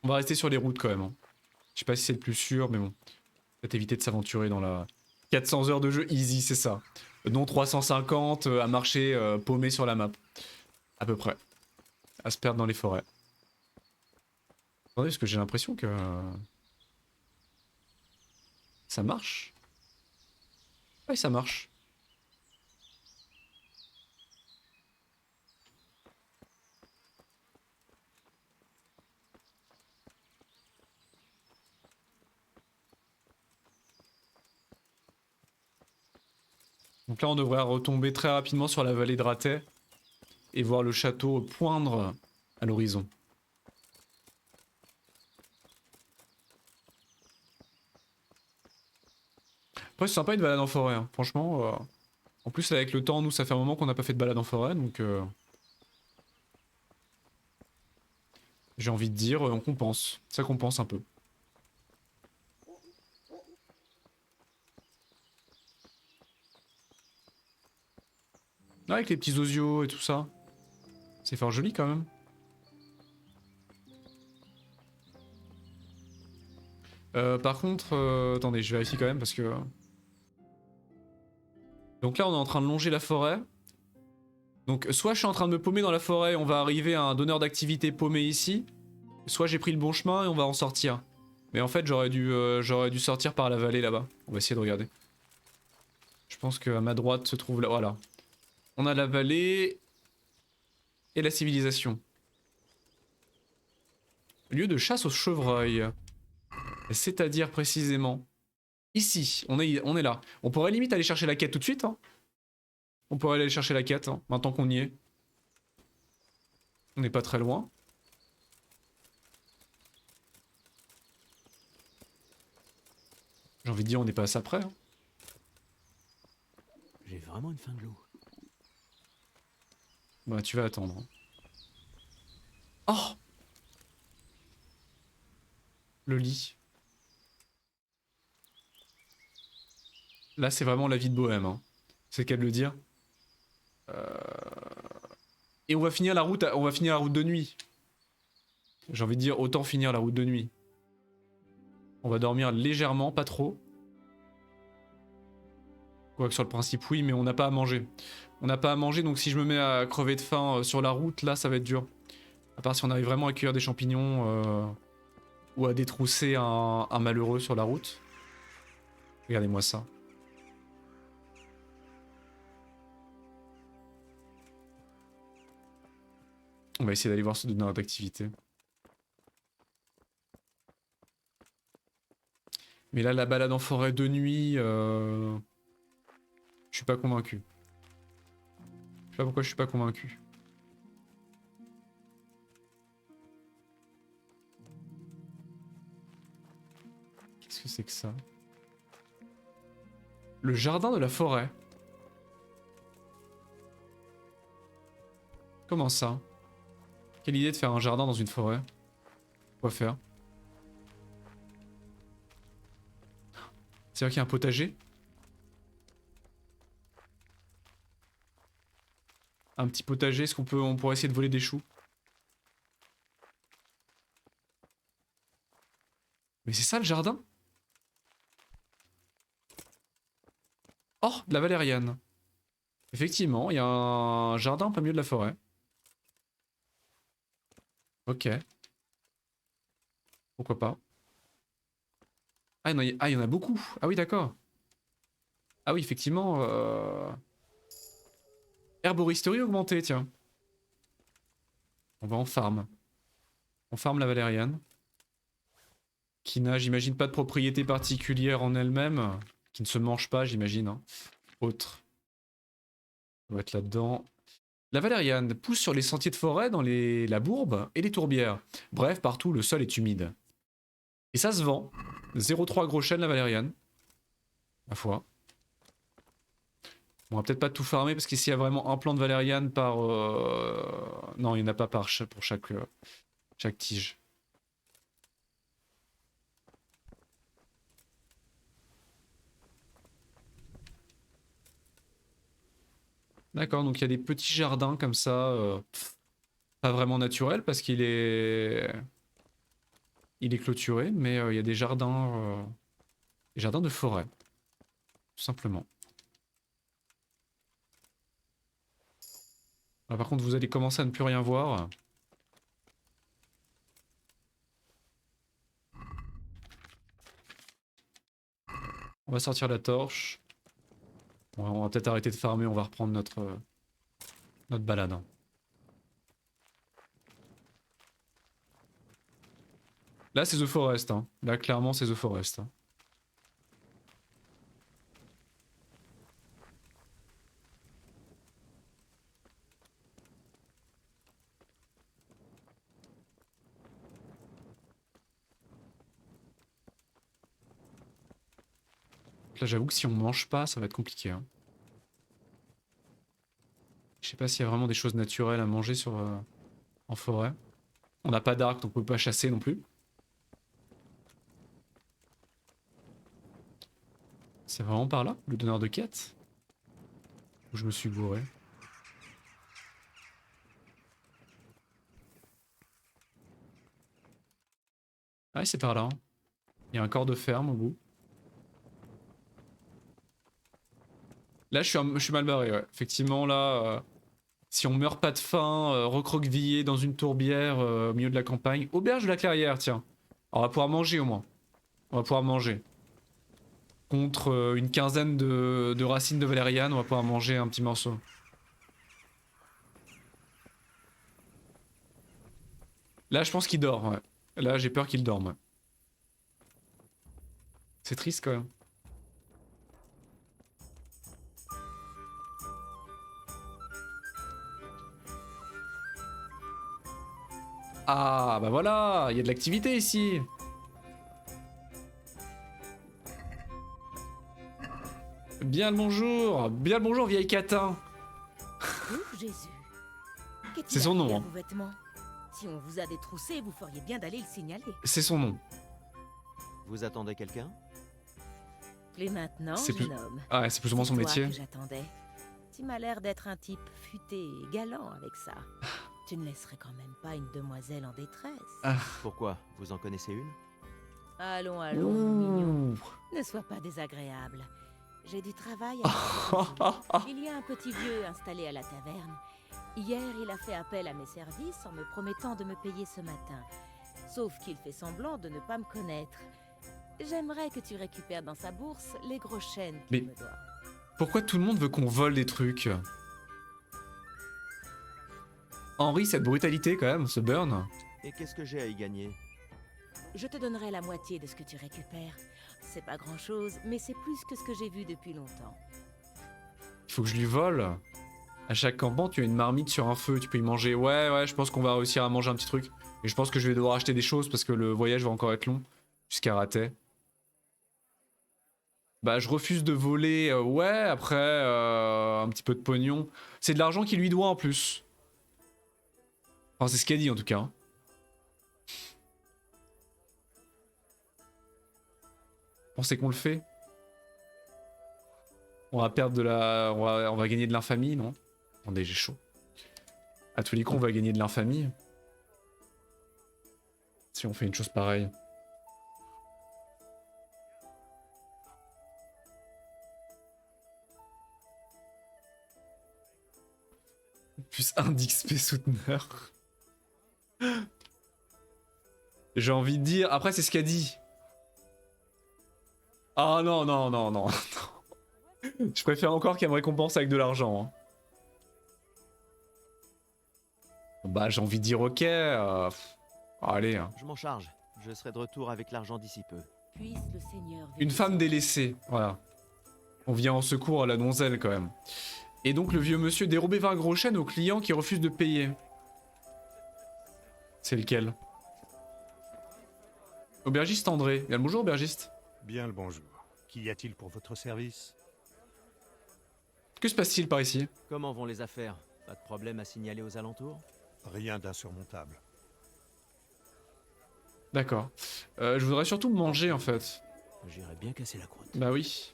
On va rester sur les routes quand même. Hein. Je sais pas si c'est le plus sûr, mais bon. Peut-être éviter de s'aventurer dans la... 400 heures de jeu easy, c'est ça. Non 350 à marcher paumé sur la map. À peu près. À se perdre dans les forêts. Attendez, parce que j'ai l'impression que... ça marche. Oui, ça marche. Donc là, on devrait retomber très rapidement sur la vallée de Ratet et voir le château poindre à l'horizon. Après, c'est sympa une balade en forêt, hein. Franchement. En plus, avec le temps, nous, ça fait un moment qu'on n'a pas fait de balade en forêt, donc... j'ai envie de dire, on compense. Ça compense un peu. Avec les petits osios et tout ça. C'est fort joli quand même. Par contre, attendez, je vérifie quand même parce que... Donc là, on est en train de longer la forêt. Donc soit je suis en train de me paumer dans la forêt, on va arriver à un donneur d'activité paumé ici. Soit j'ai pris le bon chemin et on va en sortir. Mais en fait, j'aurais dû sortir par la vallée là-bas. On va essayer de regarder. Je pense qu'à ma droite se trouve là. Voilà. On a la vallée et la civilisation. Lieu de chasse aux chevreuils. C'est-à-dire précisément ici. On est là. On pourrait limite aller chercher la quête tout de suite. Hein. On pourrait aller chercher la quête hein, maintenant qu'on y est. On n'est pas très loin. J'ai envie de dire on n'est pas assez près. Hein. J'ai vraiment une faim de loup. Bah tu vas attendre. Oh! Le lit. Là c'est vraiment la vie de bohème. Hein. C'est le cas de le dire. Et on va finir la route de nuit. J'ai envie de dire autant finir la route de nuit. On va dormir légèrement, pas trop. Quoique sur le principe oui, mais on n'a pas à manger. On n'a pas à manger, donc si je me mets à crever de faim sur la route, là ça va être dur. À part si on arrive vraiment à cueillir des champignons ou à détrousser un malheureux sur la route. Regardez-moi ça. On va essayer d'aller voir ce donneur d'activité. Mais là, la balade en forêt de nuit, je suis pas convaincu. Je sais pas pourquoi je suis pas convaincu. Qu'est-ce que c'est que ça? Le jardin de la forêt. Comment ça? Quelle idée de faire un jardin dans une forêt? Quoi faire? C'est vrai qu'il y a un potager? Un petit potager, est-ce on pourrait essayer de voler des choux? Mais c'est ça le jardin? Oh, de la valériane. Effectivement, il y a un jardin en plein milieu de la forêt. Ok. Pourquoi pas. Ah, non, il y en a beaucoup. Ah oui, d'accord. Ah oui, effectivement. Herboristerie augmentée, tiens. On va en farm. On farm la valériane. Qui n'a, j'imagine, pas de propriété particulière en elle-même. Qui ne se mange pas, j'imagine. Hein. Autre. On va être là-dedans. La valériane pousse sur les sentiers de forêt, dans la bourbe et les tourbières. Bref, partout, le sol est humide. Et ça se vend. 0,3 gros chêne la valériane. Ma foi. On va peut-être pas tout farmer parce qu'ici il y a vraiment un plant de valériane par... Non, il n'y en a pas pour chaque tige. D'accord, donc il y a des petits jardins comme ça. Pas vraiment naturels parce qu'il est... Il est clôturé, mais il y a des jardins de forêt. Tout simplement. Alors, par contre, vous allez commencer à ne plus rien voir. On va sortir la torche. On va peut-être arrêter de farmer, on va reprendre notre balade. Hein. Là, c'est The Forest. Hein. Là, clairement, c'est The Forest. Hein. Là, j'avoue que si on mange pas, ça va être compliqué. Hein. Je sais pas s'il y a vraiment des choses naturelles à manger en forêt. On n'a pas d'arc, donc on peut pas chasser non plus. C'est vraiment par là, le donneur de quête? Ou je me suis gouré? Ah oui, c'est par là. Hein. Il y a un corps de ferme au bout. Là, je suis mal barré, ouais. Effectivement, là, si on meurt pas de faim, recroquevillé dans une tourbière au milieu de la campagne. Auberge de la Clairière, tiens. Alors, on va pouvoir manger au moins. On va pouvoir manger. Contre une quinzaine de racines de valériane, on va pouvoir manger un petit morceau. Là, je pense qu'il dort, ouais. Là, j'ai peur qu'il dorme, ouais. C'est triste quand même. Ah, bah voilà, il y a de l'activité ici. Bien le bonjour, vieille catin. Oh Jésus. C'est son nom, hein. Vos vêtements. Si on vous a détroussé, vous feriez bien d'aller le signaler. C'est son nom. Vous attendez quelqu'un? Et maintenant, C'est plus- jeune homme. Ah, ouais, c'est plus ou moins son c'est toi métier. que j'attendais. Tu m'as l'air d'être un type futé et galant avec ça. Tu ne laisserais quand même pas une demoiselle en détresse. Ah. Pourquoi? Vous en connaissez une? Allons, allons, mon mignon. Ouh. Ne sois pas désagréable. J'ai du travail à faire. Il y a un petit vieux installé à la taverne. Hier, il a fait appel à mes services en me promettant de me payer ce matin. Sauf qu'il fait semblant de ne pas me connaître. J'aimerais que tu récupères dans sa bourse les gros chênes Mais- qu'il me doit. Pourquoi tout le monde veut qu'on vole des trucs? Henri, cette brutalité quand même, ce burn. Et qu'est-ce que j'ai à y gagner? Je te donnerai la moitié de ce que tu récupères. C'est pas grand-chose, mais c'est plus que ce que j'ai vu depuis longtemps. Il faut que je lui vole. À chaque campement, tu as une marmite sur un feu, tu peux y manger. Ouais, je pense qu'on va réussir à manger un petit truc. Et je pense que je vais devoir acheter des choses parce que le voyage va encore être long. Jusqu'à Ratet. Bah, je refuse de voler. Ouais, après, un petit peu de pognon. C'est de l'argent qu'il lui doit en plus. Enfin, c'est ce qu'elle dit en tout cas. Pensez qu'on le fait? On va perdre de la... On va gagner de l'infamie, non? Attendez, j'ai chaud. À tous les coups, on va gagner de l'infamie. Si on fait une chose pareille. Plus 1 d'XP souteneur. J'ai envie de dire... Après, c'est ce qu'elle dit. Ah non, non, non, non. Je préfère encore qu'elle me récompense avec de l'argent. Hein. Bah, j'ai envie de dire ok. Allez. Hein. Je m'en charge. Je serai de retour avec l'argent d'ici peu. Puisse le Seigneur... Une femme délaissée. Voilà. On vient en secours à la donzelle quand même. Et donc le vieux monsieur dérobait 20 gros chênes au client qui refuse de payer. C'est lequel? Aubergiste André. Bien le bonjour, aubergiste. Bien le bonjour. Qu'y a-t-il pour votre service? Que se passe-t-il par ici? Comment vont les affaires? Pas de problème à signaler aux alentours? Rien d'insurmontable. D'accord. Je voudrais surtout manger en fait. J'irais bien casser la croûte. Bah oui.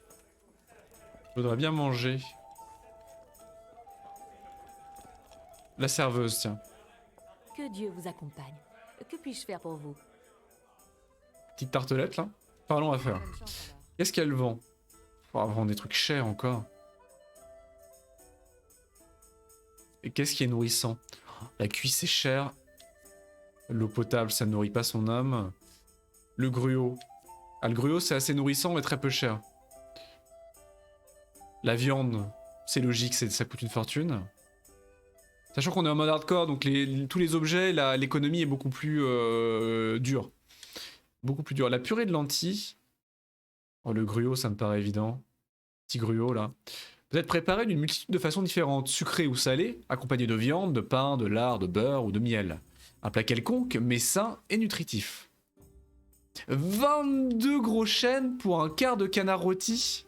Je voudrais bien manger. La serveuse, tiens. Que Dieu vous accompagne. Que puis-je faire pour vous? Petite tartelette là. Parlons à faire. Qu'est-ce qu'elle vend? On va vendre des trucs chers encore. Et qu'est-ce qui est nourrissant? La cuisse c'est cher. L'eau potable ça ne nourrit pas son âme. Le gruau. Ah, le gruau c'est assez nourrissant mais très peu cher. La viande, c'est logique, ça coûte une fortune. Sachant qu'on est en mode hardcore, donc tous les objets, l'économie est beaucoup plus dure. Beaucoup plus dure. La purée de lentilles. Oh, le gruau, ça me paraît évident. Petit gruau, là. Peut être préparé d'une multitude de façons différentes, sucré ou salé, accompagné de viande, de pain, de lard, de beurre ou de miel. Un plat quelconque, mais sain et nutritif. 22 gros chênes pour un quart de canard rôti.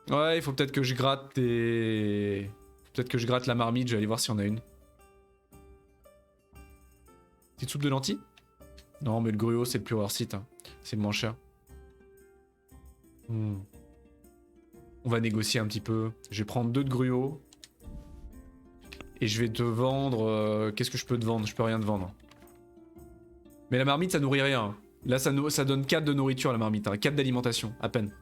Ouais, il faut peut-être que je gratte des... Peut-être que je gratte la marmite, je vais aller voir si on a une. Petite soupe de lentilles? Non, mais le gruau, c'est le plus rare site. Hein. C'est le moins cher. On va négocier un petit peu. Je vais prendre 2 de gruau. Et je vais te vendre... Qu'est-ce que je peux te vendre? Je peux rien te vendre. Mais la marmite, ça nourrit rien. Là, ça donne 4 de nourriture, la marmite. Hein. 4 d'alimentation, à peine.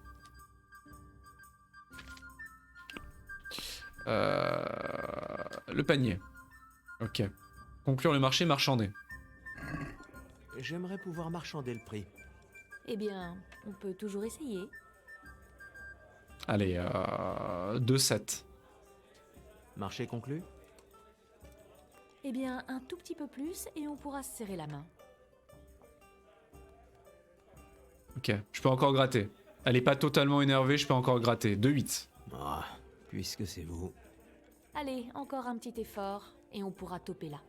Le panier. Ok. Conclure le marché, marchander. J'aimerais pouvoir marchander le prix. Eh bien, on peut toujours essayer. Allez, 2,7. Marché conclu? Eh bien, un tout petit peu plus et on pourra se serrer la main. Ok, je peux encore gratter. Elle est pas totalement énervée, je peux encore gratter. 2,8. Ah, puisque c'est vous. Allez, encore un petit effort et on pourra toper là.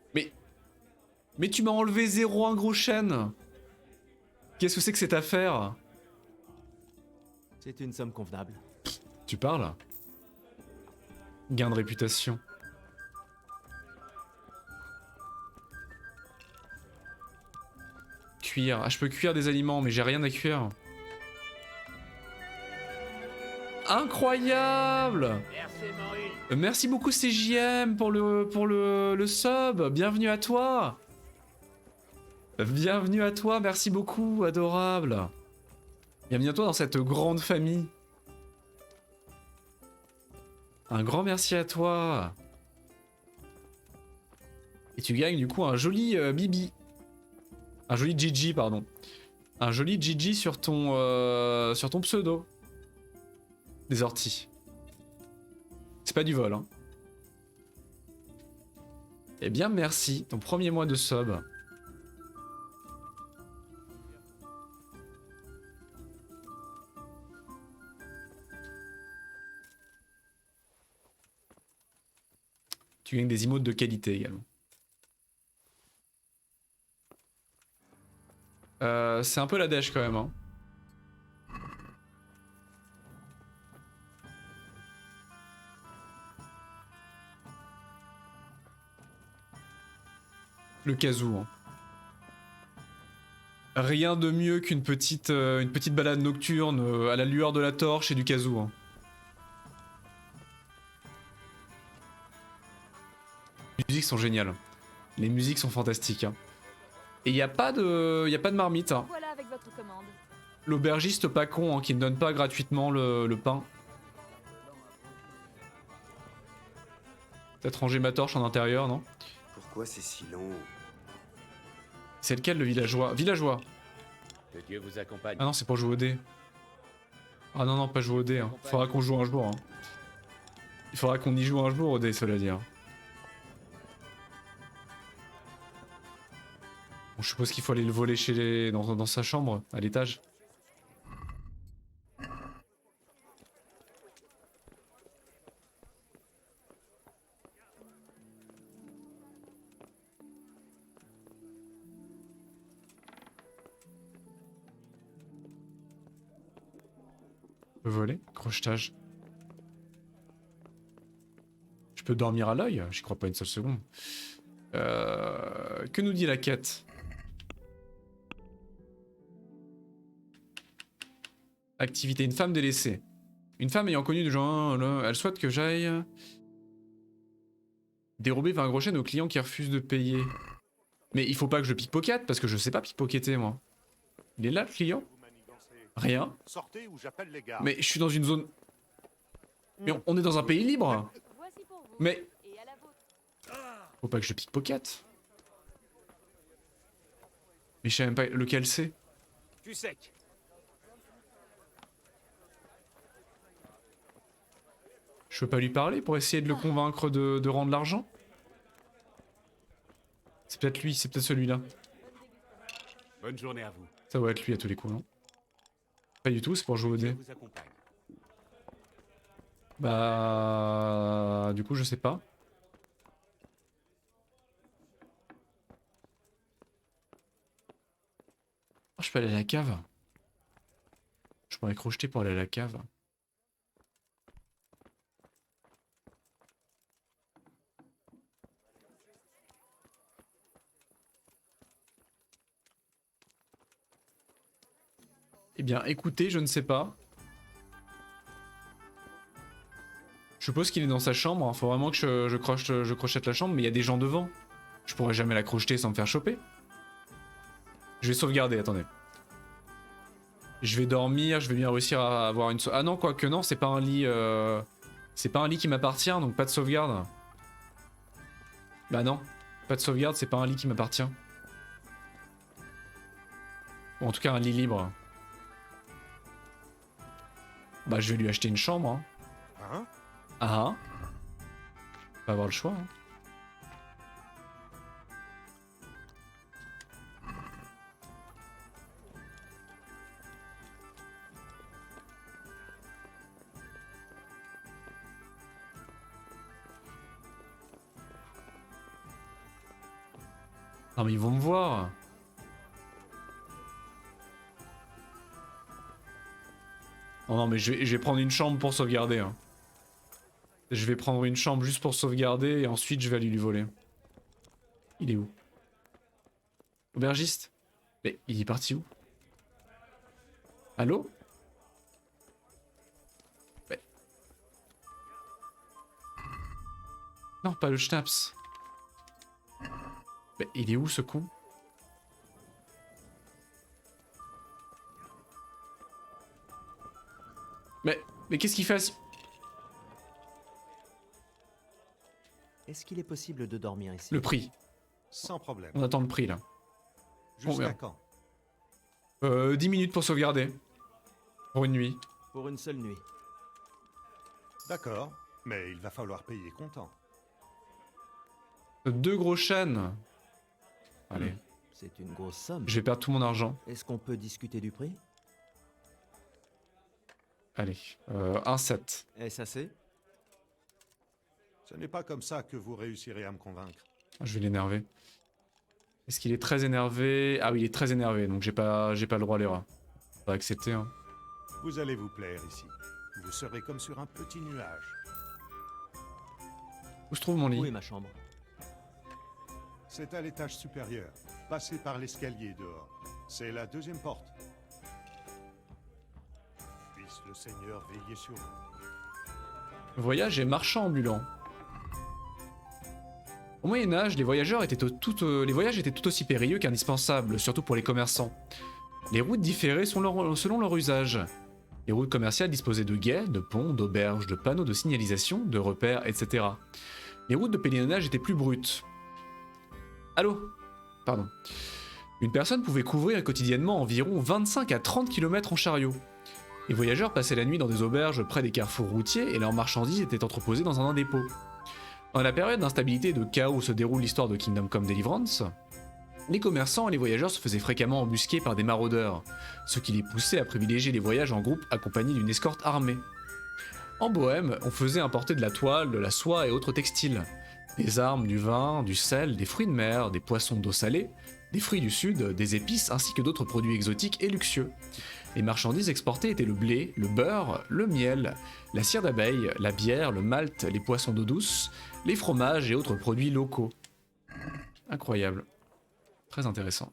Mais tu m'as enlevé 0,1 gros chêne. Qu'est-ce que c'est que cette affaire? C'est une somme convenable. Tu parles? Gain de réputation. Cuire. Ah, je peux cuire des aliments, mais j'ai rien à cuire. Incroyable! Merci beaucoup CJM pour le sub. Bienvenue à toi. Bienvenue à toi, merci beaucoup, adorable. Bienvenue à toi dans cette grande famille. Un grand merci à toi. Et tu gagnes du coup un joli Bibi. Un joli Gigi, pardon. Un joli Gigi sur ton pseudo. Des orties. C'est pas du vol, hein. Eh bien, merci. Ton premier mois de sub. Tu gagnes des emotes de qualité également. C'est un peu la dèche quand même, hein. Le casou, hein. Rien de mieux qu'une petite balade nocturne à la lueur de la torche et du casou, hein. Les musiques sont géniales. Les musiques sont fantastiques, hein. Et y a pas de marmite, hein. Voilà avec votre commande. L'aubergiste pas con, hein, qui ne donne pas gratuitement le pain. Peut-être ranger ma torche en intérieur, non? Pourquoi c'est si long? C'est lequel le villageois? Villageois! Que Dieu vous accompagne. Ah non, c'est pour jouer au dé. Ah non, non, pas jouer au dé. Hein. Faudra qu'on joue un jour. Hein. Il faudra qu'on y joue un jour au dé, cela dit. Hein. Bon, je suppose qu'il faut aller le voler dans sa chambre, à l'étage. Voler, crochetage. Je peux dormir à l'œil? J'y crois pas une seule seconde. Que nous dit la quête? Activité, une femme délaissée. Une femme ayant connu des gens, elle souhaite que j'aille dérober 20 gros chènes aux clients qui refusent de payer. Mais il faut pas que je pickpocket parce que je sais pas pickpocketer moi. Il est là le client? Rien. Sortez ou j'appelle les gars. Mais je suis dans une zone... Mais on est dans un pays libre. Mais... Faut pas que je pickpocket. Mais je sais même pas lequel c'est. Tu sec. Je peux pas lui parler pour essayer de le convaincre de rendre l'argent? C'est peut-être lui, c'est peut-être celui-là. Bonne journée à vous. Ça doit être lui à tous les coups, non? Pas du tout, c'est pour jouer au dé. Bah... Du coup, je sais pas. Oh, je peux aller à la cave. Je pourrais crocheter pour aller à la cave. Eh bien, écoutez, je ne sais pas. Je suppose qu'il est dans sa chambre. Hein. Faut vraiment que je crochette la chambre, mais il y a des gens devant. Je pourrais jamais la crocheter sans me faire choper. Je vais sauvegarder, attendez. Je vais dormir, je vais bien réussir à avoir une... Ah non, quoique non, c'est pas un lit... C'est pas un lit qui m'appartient, donc pas de sauvegarde. Bah non, pas de sauvegarde, c'est pas un lit qui m'appartient. Ou en tout cas un lit libre. Bah je vais lui acheter une chambre. Hein. Hein? Ah ah. Pas avoir le choix. Hein. Non mais ils vont me voir. Oh non mais je vais prendre une chambre pour sauvegarder. Hein. Je vais prendre une chambre juste pour sauvegarder et ensuite je vais aller lui voler. Il est où? Aubergiste? Mais il est parti où? Allô? Mais... Non, pas le schnapps. Mais il est où ce con? Mais qu'est-ce qu'il fait? Est-ce qu'il est possible de dormir ici? Le prix. Sans problème. On attend le prix là. Jusqu'à quand? 10 minutes pour sauvegarder. Pour une nuit. Pour une seule nuit. D'accord, mais il va falloir payer comptant. 2 gros chênes. Allez. C'est une grosse somme. Je vais perdre tout mon argent. Est-ce qu'on peut discuter du prix? Allez. Un 7. Est-ce assez? Ce n'est pas comme ça que vous réussirez à me convaincre. Je vais l'énerver. Est-ce qu'il est très énervé? Ah oui, il est très énervé, donc j'ai pas le droit à l'erreur. Faut accepter, hein. Vous allez vous plaire ici. Vous serez comme sur un petit nuage. Où se trouve mon lit? Où est ma chambre? C'est à l'étage supérieur. Passez par l'escalier dehors. C'est la deuxième porte. Puisse le Seigneur veiller sur vous. Voyage et marchand ambulant. Au Moyen-Âge, les voyages étaient tout aussi périlleux qu'indispensables, surtout pour les commerçants. Les routes différaient selon leur usage. Les routes commerciales disposaient de guets, de ponts, d'auberges, de panneaux de signalisation, de repères, etc. Les routes de pèlerinage étaient plus brutes. Allô? Pardon. Une personne pouvait couvrir quotidiennement environ 25 à 30 km en chariot. Les voyageurs passaient la nuit dans des auberges près des carrefours routiers et leurs marchandises étaient entreposées dans un dépôt. Dans la période d'instabilité et de chaos où se déroule l'histoire de Kingdom Come Deliverance, les commerçants et les voyageurs se faisaient fréquemment embusquer par des maraudeurs, ce qui les poussait à privilégier les voyages en groupe accompagnés d'une escorte armée. En Bohême, on faisait importer de la toile, de la soie et autres textiles, des armes, du vin, du sel, des fruits de mer, des poissons d'eau salée, des fruits du sud, des épices ainsi que d'autres produits exotiques et luxueux. Les marchandises exportées étaient le blé, le beurre, le miel, la cire d'abeille, la bière, le malt, les poissons d'eau douce, les fromages et autres produits locaux. Incroyable. Très intéressant.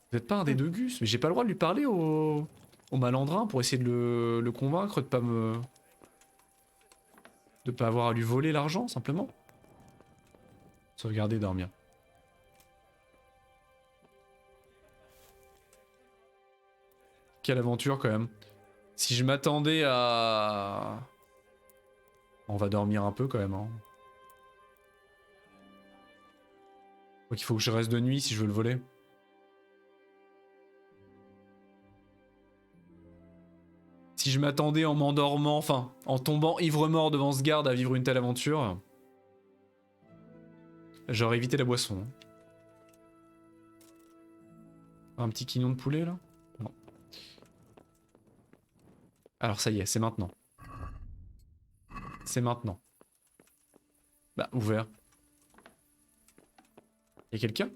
Vous n'êtes pas un des deux Gus, mais j'ai pas le droit de lui parler au malandrin pour essayer de le convaincre de pas me... de pas avoir à lui voler l'argent, simplement. Sauvegarder, dormir. Quelle aventure quand même. Si je m'attendais à... On va dormir un peu quand même. Hein. Donc il faut que je reste de nuit si je veux le voler. Si je m'attendais en m'endormant, enfin, en tombant ivre-mort devant ce garde à vivre une telle aventure, j'aurais évité la boisson. Un petit quignon de poulet là? Non. Alors ça y est, c'est maintenant. C'est maintenant. Bah, ouvert. Y'a quelqu'un?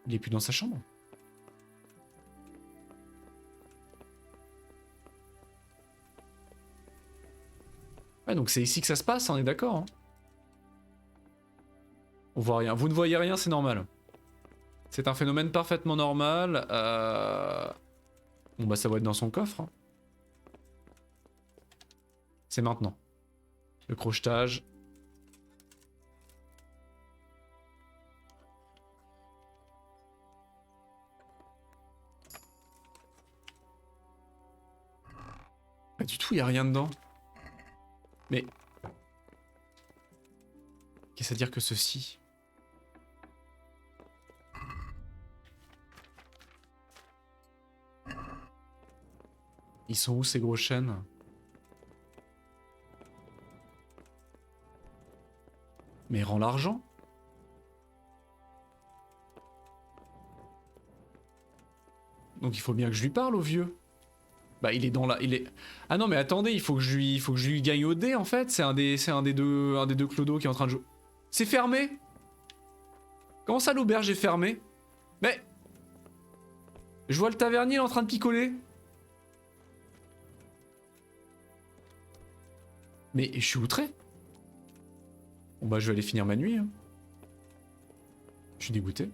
Il est plus dans sa chambre. Ouais, donc c'est ici que ça se passe, on est d'accord. Hein. On voit rien. Vous ne voyez rien, c'est normal. C'est un phénomène parfaitement normal. Bon bah ça va être dans son coffre. Hein. C'est maintenant. Le crochetage. Pas du tout, y a rien dedans. Mais... Qu'est-ce à dire que ceci? Ils sont où ces gros chênes? Mais rends l'argent. Donc il faut bien que je lui parle au vieux. Bah il est dans la... il est... Ah non mais attendez, il faut que je lui gagne au dé en fait. C'est un des deux clodos qui est en train de jouer. C'est fermé? Comment ça l'auberge est fermée? Mais... Je vois le tavernier en train de picoler. Mais je suis outré. Bon bah je vais aller finir ma nuit. Hein. Je suis dégoûté.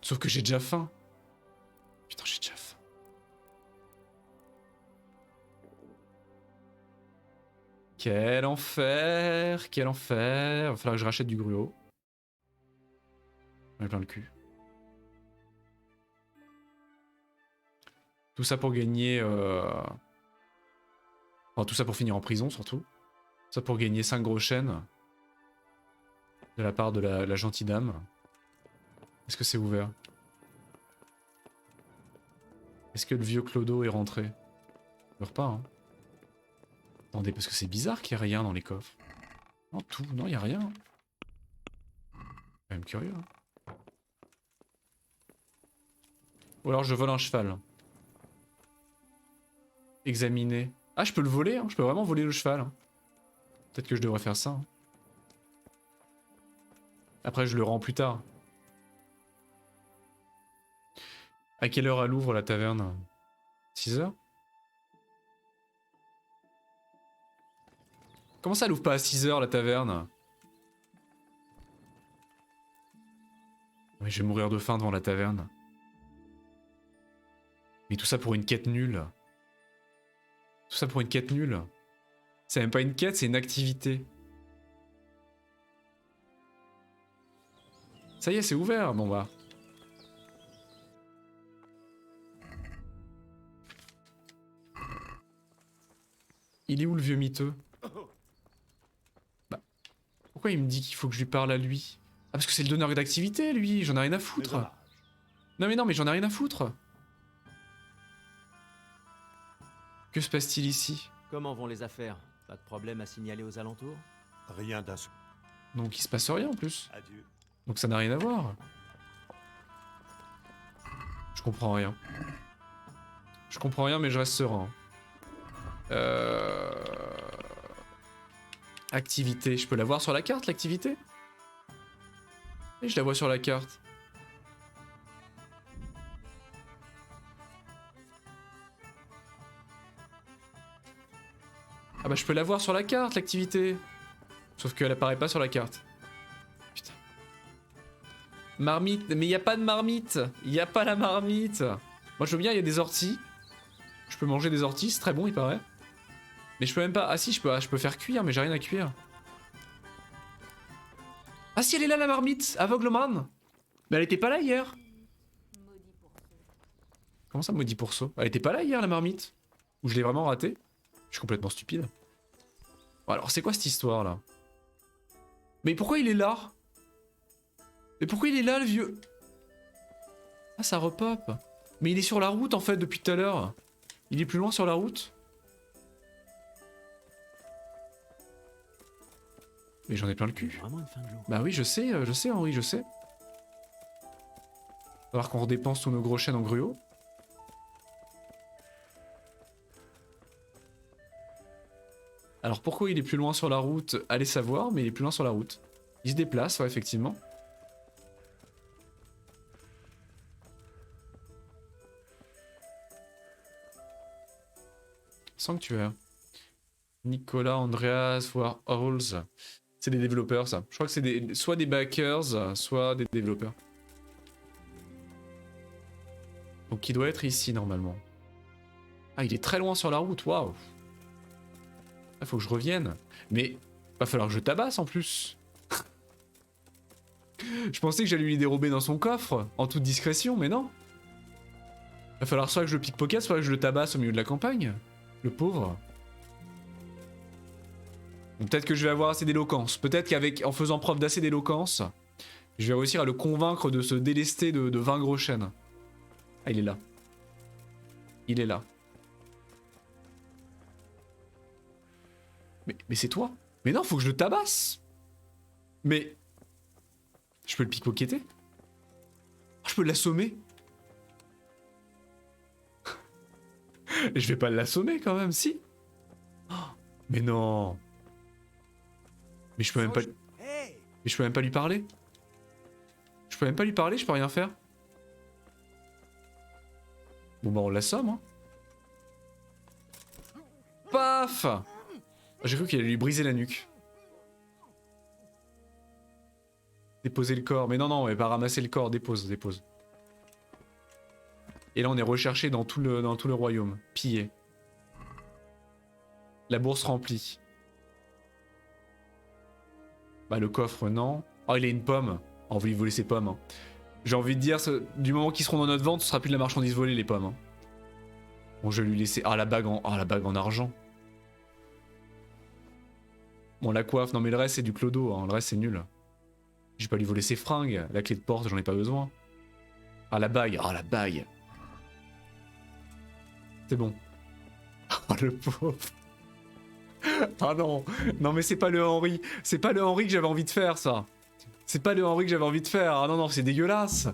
Sauf que j'ai déjà faim. Putain, j'ai déjà faim. Quel enfer, quel enfer. Va falloir que je rachète du gruau. J'en ai plein le cul. Tout ça pour gagner... Enfin, tout ça pour finir en prison, surtout. Tout ça pour gagner 5 gros chênes. De la part de la gentille dame. Est-ce que c'est ouvert? Est-ce que le vieux Clodo est rentré? Je pleure pas, hein. Attendez, parce que c'est bizarre qu'il n'y ait rien dans les coffres. Non, tout, non, il n'y a rien. Quand même curieux. Hein. Ou alors je vole un cheval. Examiner. Ah, je peux le voler, hein. Je peux vraiment voler le cheval. Hein. Peut-être que je devrais faire ça. Hein. Après, je le rends plus tard. À quelle heure elle ouvre la taverne? 6 heures? Comment ça elle ouvre pas à 6 heures la taverne? Mais je vais mourir de faim devant la taverne. Mais tout ça pour une quête nulle. Tout ça pour une quête nulle. C'est même pas une quête, c'est une activité. Ça y est, c'est ouvert, bon bah. Il est où le vieux miteux? Bah, pourquoi il me dit qu'il faut que je lui parle à lui? Ah parce que c'est le donneur d'activité lui, j'en ai rien à foutre. Non mais j'en ai rien à foutre. Que se passe-t-il ici? Comment vont les affaires? Pas de problème à signaler aux alentours? Rien d'insou. Donc il se passe rien en plus. Adieu. Donc ça n'a rien à voir. Je comprends rien. Je comprends rien mais je reste serein. Activité, je peux la voir sur la carte l'activité? Et je la vois sur la carte. Ah bah je peux la voir sur la carte l'activité. Sauf qu'elle apparaît pas sur la carte. Putain. Marmite, mais il y a pas de marmite. Il y a pas la marmite. Moi je veux bien, il y a des orties. Je peux manger des orties, c'est très bon il paraît. Mais je peux même pas... Ah si, je peux faire cuire, mais j'ai rien à cuire. Ah si, elle est là la marmite, aveugleman. Mais elle était pas là hier. Comment ça, maudit pourceau? Elle était pas là hier la marmite? Ou je l'ai vraiment raté? Je suis complètement stupide. Bon, alors c'est quoi cette histoire là? Mais pourquoi il est là? Mais pourquoi il est là le vieux? Ah ça repop. Mais il est sur la route en fait depuis tout à l'heure. Il est plus loin sur la route. Mais j'en ai plein le cul. Bah oui je sais Henri, je sais. Va falloir qu'on redépense tous nos gros chênes en gruau. Alors pourquoi il est plus loin sur la route? Allez savoir, mais il est plus loin sur la route. Il se déplace, ouais, effectivement. Sanctuaire. Nicolas, Andreas, Warhols. C'est des développeurs, ça. Je crois que c'est soit des backers, soit des développeurs. Donc il doit être ici, normalement. Ah, il est très loin sur la route, waouh. Il faut que je revienne. Mais va falloir que je tabasse en plus. Je pensais que j'allais lui dérober dans son coffre, en toute discrétion, mais non. Il va falloir soit que je le pickpocket, soit que je le tabasse au milieu de la campagne. Le pauvre. Peut-être que je vais avoir assez d'éloquence. Peut-être qu'en faisant preuve d'assez d'éloquence, je vais réussir à le convaincre de se délester de 20 gros chênes. Ah, il est là. Il est là. Mais c'est toi? Mais non, faut que je le tabasse! Mais... Je peux le pickpocketer? Je peux l'assommer? Je vais pas l'assommer quand même, si? Oh, mais non! Mais je peux même pas... Mais je peux même pas lui parler? Je peux même pas lui parler, je peux rien faire? Bon bah on l'assomme, hein. Paf! J'ai cru qu'il allait lui briser la nuque. Déposer le corps. Mais non, non, on va pas ramasser le corps. Dépose, dépose. Et là, on est recherché dans tout le royaume. Pillé. La bourse remplie. Bah, le coffre, non. Oh, il a une pomme. Oh, on va lui voler ses pommes. Hein. J'ai envie de dire, du moment qu'ils seront dans notre vente, ce sera plus de la marchandise volée, les pommes. Hein. Bon, je vais lui laisser... Ah, la bague en argent. Bon, la coiffe, non mais le reste c'est du clodo, hein. Le reste c'est nul. Je vais pas lui voler ses fringues, la clé de porte j'en ai pas besoin. Ah la bague, la bague. C'est bon. Oh le pauvre. Ah non, non mais c'est pas le Henri, c'est pas le Henri que j'avais envie de faire ça. C'est pas le Henri que j'avais envie de faire, ah non non c'est dégueulasse.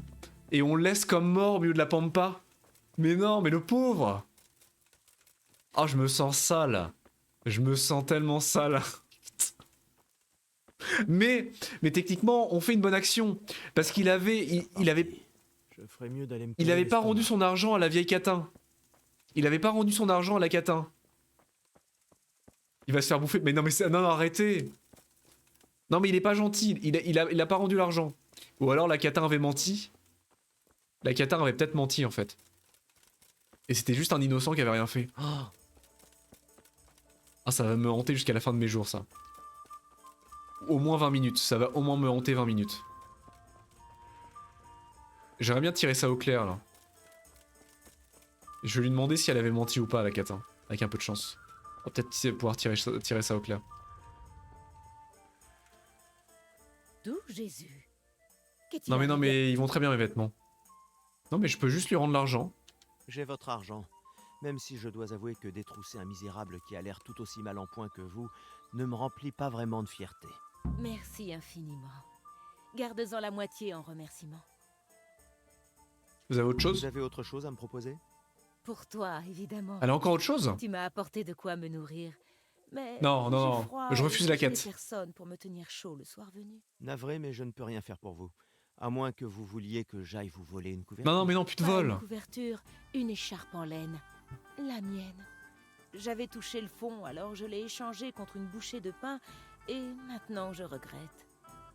Et on le laisse comme mort au milieu de la pampa. Mais non, mais le pauvre. Ah je me sens sale. Je me sens tellement sale. Mais techniquement, on fait une bonne action. Parce qu'il avait... Il avait pas rendu son argent à la vieille catin. Il avait pas rendu son argent à la catin. Il va se faire bouffer. Mais non, mais non, non, arrêtez. Non, mais il est pas gentil. Il a pas rendu l'argent. Ou alors la catin avait menti. La catin avait peut-être menti, en fait. Et c'était juste un innocent qui avait rien fait. Ah, ça va me hanter jusqu'à la fin de mes jours, ça. Au moins 20 minutes, ça va au moins me hanter 20 minutes. J'aimerais bien tirer ça au clair là. Je vais lui demander si elle avait menti ou pas à la catin, avec un peu de chance. On va peut-être pouvoir tirer ça au clair. D'où Jésus? Non mais non mais ils vont très bien mes vêtements. Non mais je peux juste lui rendre l'argent. J'ai votre argent. Même si je dois avouer que détrousser un misérable qui a l'air tout aussi mal en point que vous ne me remplit pas vraiment de fierté. Merci infiniment. Garde-en la moitié en remerciement. Vous avez autre chose? Vous avez autre chose à me proposer? Pour toi, évidemment. Elle a encore autre chose? Tu m'as apporté de quoi me nourrir. Mais non, non, non. Je refuse la quête. Personne pour me tenir chaud le soir venu. Navré, mais je ne peux rien faire pour vous. À moins que vous vouliez que j'aille vous voler une couverture. Non, non, mais non, plus de vol. Une couverture, une écharpe en laine. La mienne. J'avais touché le fond, alors je l'ai échangé contre une bouchée de pain, et maintenant je regrette.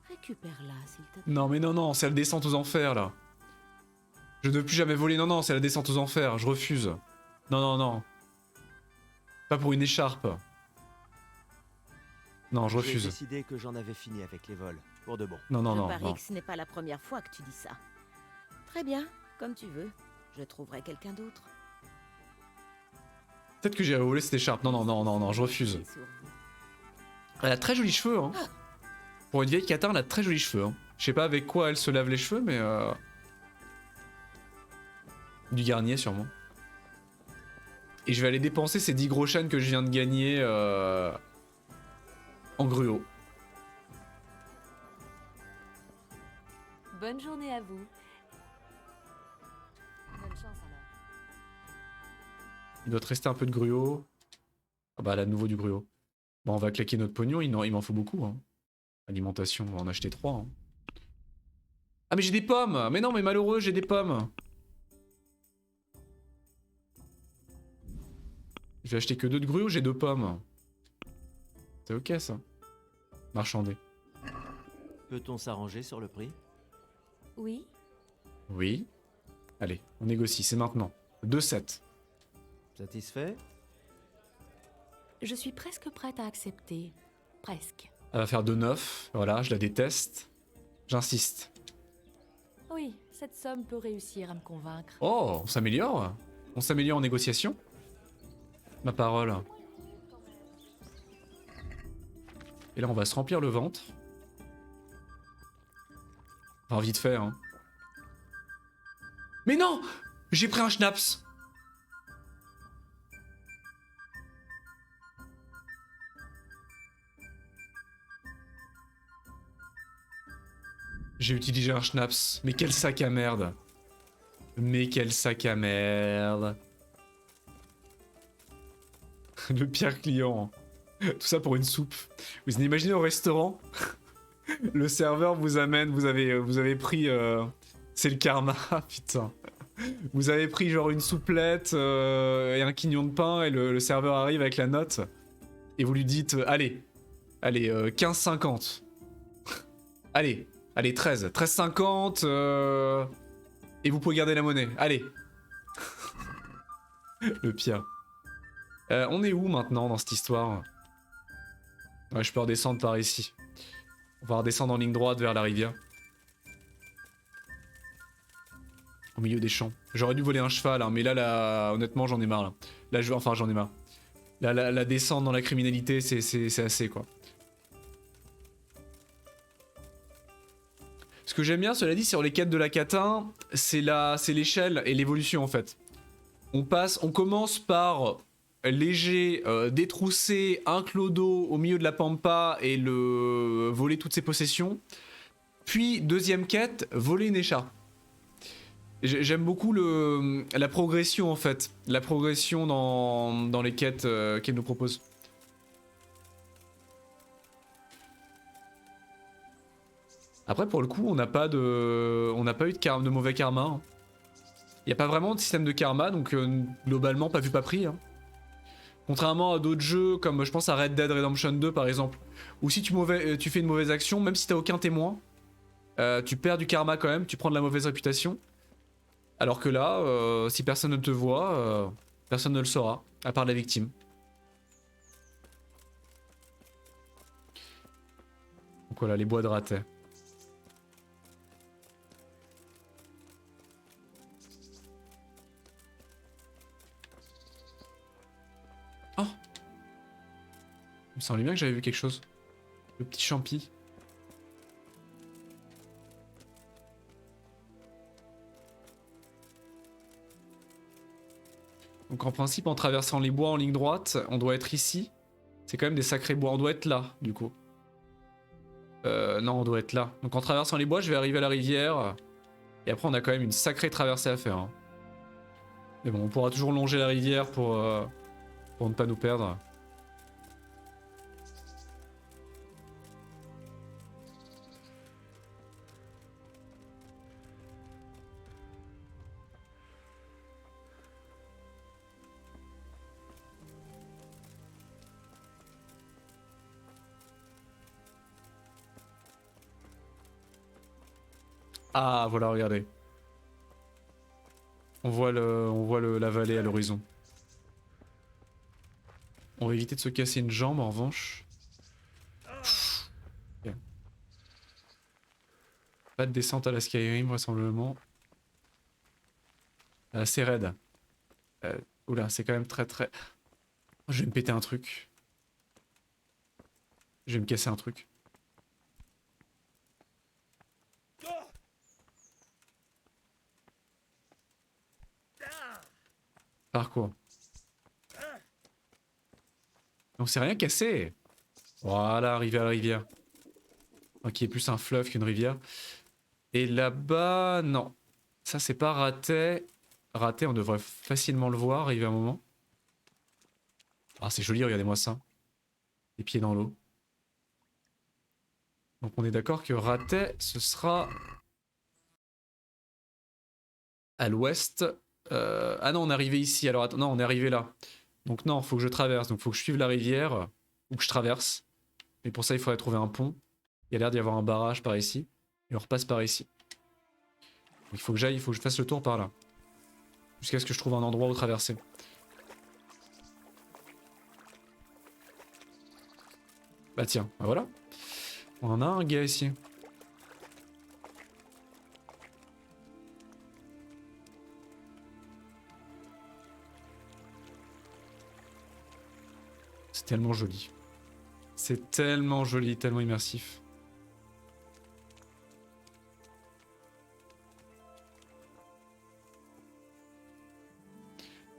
Récupère-la, s'il te plaît. Non, mais non, non, c'est la descente aux enfers, là. Je ne veux plus jamais voler, non, non, c'est la descente aux enfers, je refuse. Non, non, non. Pas pour une écharpe. Non, je refuse. J'ai décidé que j'en avais fini avec les vols, pour de bon. Non, non, non. Je parie non. que ce n'est pas la première fois que tu dis ça. Très bien, comme tu veux. Je trouverai quelqu'un d'autre. Peut-être que j'irai voler cette écharpe. Non, non, non, non, non, je refuse. Elle a très jolis cheveux, hein. Pour une vieille catin, elle a très jolis cheveux. Hein. Je sais pas avec quoi elle se lave les cheveux, mais... Du Garnier, sûrement. Et je vais aller dépenser ces 10 gros chênes que je viens de gagner en gruau. Bonne journée à vous. Bonne chance alors. Il doit te rester un peu de gruau. Ah bah là, de nouveau du gruau. Bon, on va claquer notre pognon, il m'en faut beaucoup. Hein. Alimentation, on va en acheter 3. Hein. Ah mais j'ai des pommes. Mais non, mais malheureux, j'ai des pommes. Je vais acheter que 2 de gruau, j'ai 2 pommes. C'est ok ça. Marchander. Peut-on s'arranger sur le prix? Oui. Oui. Allez, on négocie, c'est maintenant. 2,7. Satisfait? Je suis presque prête à accepter. Presque. Elle va faire 2,9. Voilà, je la déteste. J'insiste. Oui, cette somme peut réussir à me convaincre. Oh, on s'améliore. On s'améliore en négociation. Ma parole. Et là, on va se remplir le ventre. Enfin, vite fait, hein. Mais non! J'ai pris un schnapps! J'ai utilisé un schnapps. Mais quel sac à merde! Mais quel sac à merde! Le pire client. Tout ça pour une soupe. Vous imaginez au restaurant? Le serveur vous amène, vous avez pris... c'est le karma, putain. Vous avez pris genre une souplette et un quignon de pain et le serveur arrive avec la note. Et vous lui dites, allez, 15,50. allez, 13,50. Et vous pouvez garder la monnaie, allez. Le pire. On est où maintenant dans cette histoire? Ouais, je peux redescendre par ici. On va redescendre en ligne droite vers la rivière. Au milieu des champs. J'aurais dû voler un cheval, hein, mais là, honnêtement, j'en ai marre. Là, enfin, j'en ai marre. La descente dans la criminalité, c'est assez, quoi. Ce que j'aime bien, cela dit, sur les quêtes de la catin, c'est l'échelle et l'évolution, en fait. On commence par léger, détrousser un clodo au milieu de la pampa et le voler toutes ses possessions. Puis, deuxième quête, voler une écharpe. J'aime beaucoup la progression en fait. La progression dans les quêtes qu'elle nous propose. Après pour le coup on n'a pas eu de mauvais karma. Hein. Il n'y a pas vraiment de système de karma donc globalement pas vu pas pris. Hein. Contrairement à d'autres jeux comme je pense à Red Dead Redemption 2 par exemple. Où si tu fais une mauvaise action, même si t'as aucun témoin, tu perds du karma quand même, tu prends de la mauvaise réputation. Alors que là, si personne ne te voit, personne ne le saura, à part la victime. Donc voilà, les bois de ratais. Oh! Il me semblait bien que j'avais vu quelque chose. Le petit champi. Donc en principe, en traversant les bois en ligne droite, on doit être ici. C'est quand même des sacrés bois. On doit être là, du coup. Non, on doit être là. Donc en traversant les bois, je vais arriver à la rivière. Et après, on a quand même une sacrée traversée à faire. Hein. Mais bon, on pourra toujours longer la rivière pour ne pas nous perdre. Ah, voilà, regardez. On voit la vallée à l'horizon. On va éviter de se casser une jambe, en revanche. Okay. Pas de descente à la Skyrim, vraisemblablement. C'est raide. Oula, c'est quand même très... Je vais me péter un truc. Je vais me casser un truc. Parcours. On s'est rien cassé. Voilà, arrivé à la rivière. Enfin, qui est plus un fleuve qu'une rivière. Et là-bas, non. Ça, c'est pas raté. Raté, on devrait facilement le voir arriver à un moment. Ah, c'est joli, regardez-moi ça. Les pieds dans l'eau. Donc on est d'accord que raté, ce sera... à l'ouest. Ah non, on est arrivé ici. Alors attends, non, on est arrivé là. Donc non, faut que je traverse. Donc faut que je suive la rivière ou que je traverse. Mais pour ça, il faudrait trouver un pont. Il y a l'air d'y avoir un barrage par ici. Et on repasse par ici. Donc, il faut que j'aille, il faut que je fasse le tour par là. Jusqu'à ce que je trouve un endroit où traverser. Bah tiens, bah voilà. On en a un gars ici. tellement joli. C'est tellement joli, tellement immersif.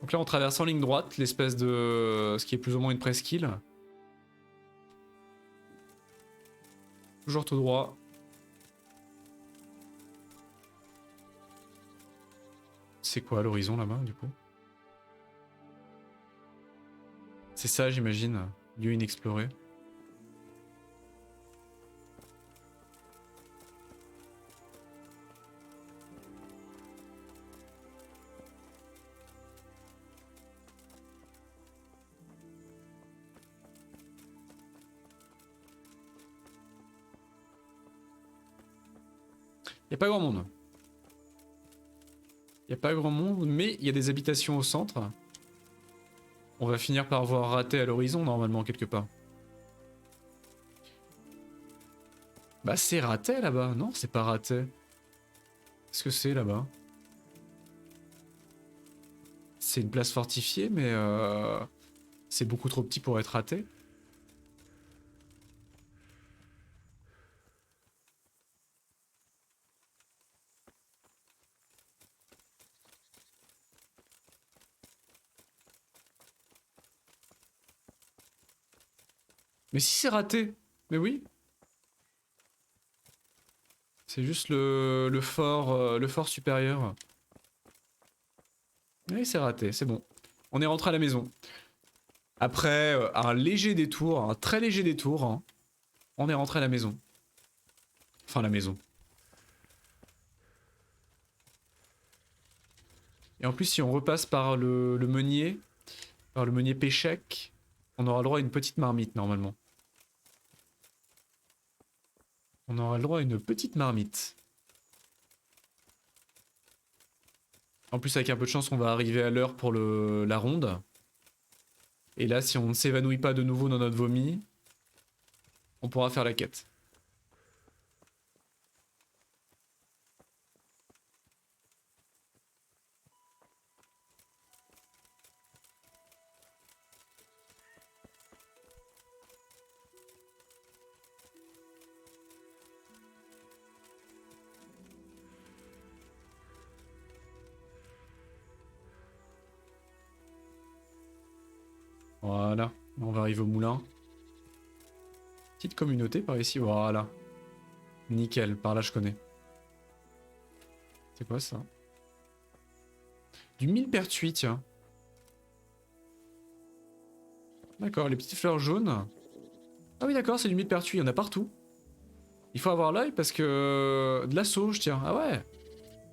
Donc là, on traverse en ligne droite l'espèce de... ce qui est plus ou moins une presqu'île. Toujours tout droit. C'est quoi l'horizon là-bas, du coup? C'est ça, j'imagine. Lieu inexploré. Il n'y a pas grand monde. Il n'y a pas grand monde, mais il y a des habitations au centre. On va finir par voir raté à l'horizon, normalement, quelque part. Bah, c'est raté, là-bas. Non, c'est pas raté. Qu'est-ce que c'est, là-bas? C'est une place fortifiée, mais... c'est beaucoup trop petit pour être raté. Mais si c'est raté, mais oui. C'est juste le fort supérieur. Oui, c'est raté, c'est bon. On est rentré à la maison. Après un léger détour, un très léger détour, hein, on est rentré à la maison. Enfin, la maison. Et en plus, si on repasse par le meunier Péchec, on aura le droit à une petite marmite, normalement. On aura le droit à une petite marmite. En plus, avec un peu de chance, on va arriver à l'heure pour la ronde. Et là, si on ne s'évanouit pas de nouveau dans notre vomi, on pourra faire la quête. Voilà, on va arriver au moulin. Petite communauté par ici, voilà. Nickel, par là je connais. C'est quoi ça? Du millepertuis, tiens. D'accord, les petites fleurs jaunes. Ah oui d'accord, c'est du millepertuis, il y en a partout. Il faut avoir l'œil parce que... De la sauge, tiens, ah ouais.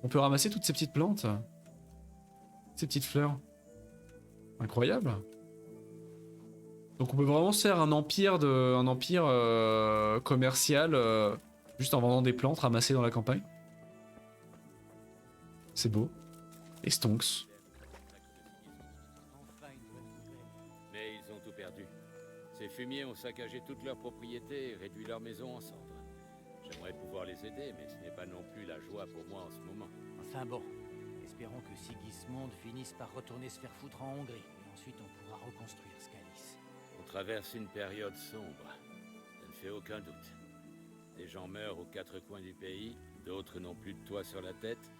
On peut ramasser toutes ces petites plantes. Ces petites fleurs. Incroyable. Donc on peut vraiment se faire un empire commercial juste en vendant des plantes ramassées dans la campagne. C'est beau. Et stonks. Mais ils ont tout perdu. Ces fumiers ont saccagé toutes leurs propriétés et réduit leurs maisons en cendres. J'aimerais pouvoir les aider, mais ce n'est pas non plus la joie pour moi en ce moment. Enfin bon, espérons que Sigismond finisse par retourner se faire foutre en Hongrie. Et ensuite on pourra reconstruire Scalis. On traverse une période sombre. Ça ne fait aucun doute. Des gens meurent aux quatre coins du pays, d'autres n'ont plus de toit sur la tête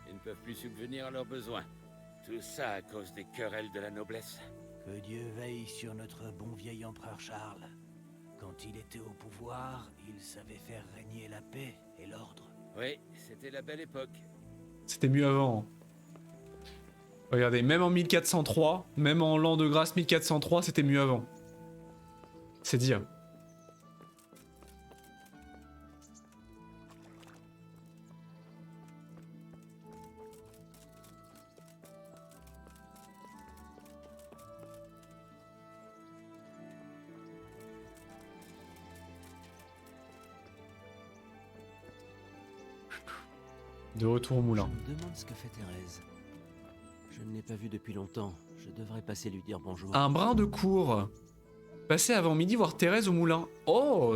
et ne peuvent plus subvenir à leurs besoins. Tout ça à cause des querelles de la noblesse. Que Dieu veille sur notre bon vieil empereur Charles. Quand il était au pouvoir, il savait faire régner la paix et l'ordre. Oui, c'était la belle époque. C'était mieux avant. Regardez, même en 1403, même en l'an de grâce 1403, c'était mieux avant. C'est dire. De retour au moulin. Je me demande ce que fait Thérèse. Je ne l'ai pas vue depuis longtemps. Je devrais passer lui dire bonjour. Un brin de cour. Passer avant midi voir Thérèse au moulin. Oh,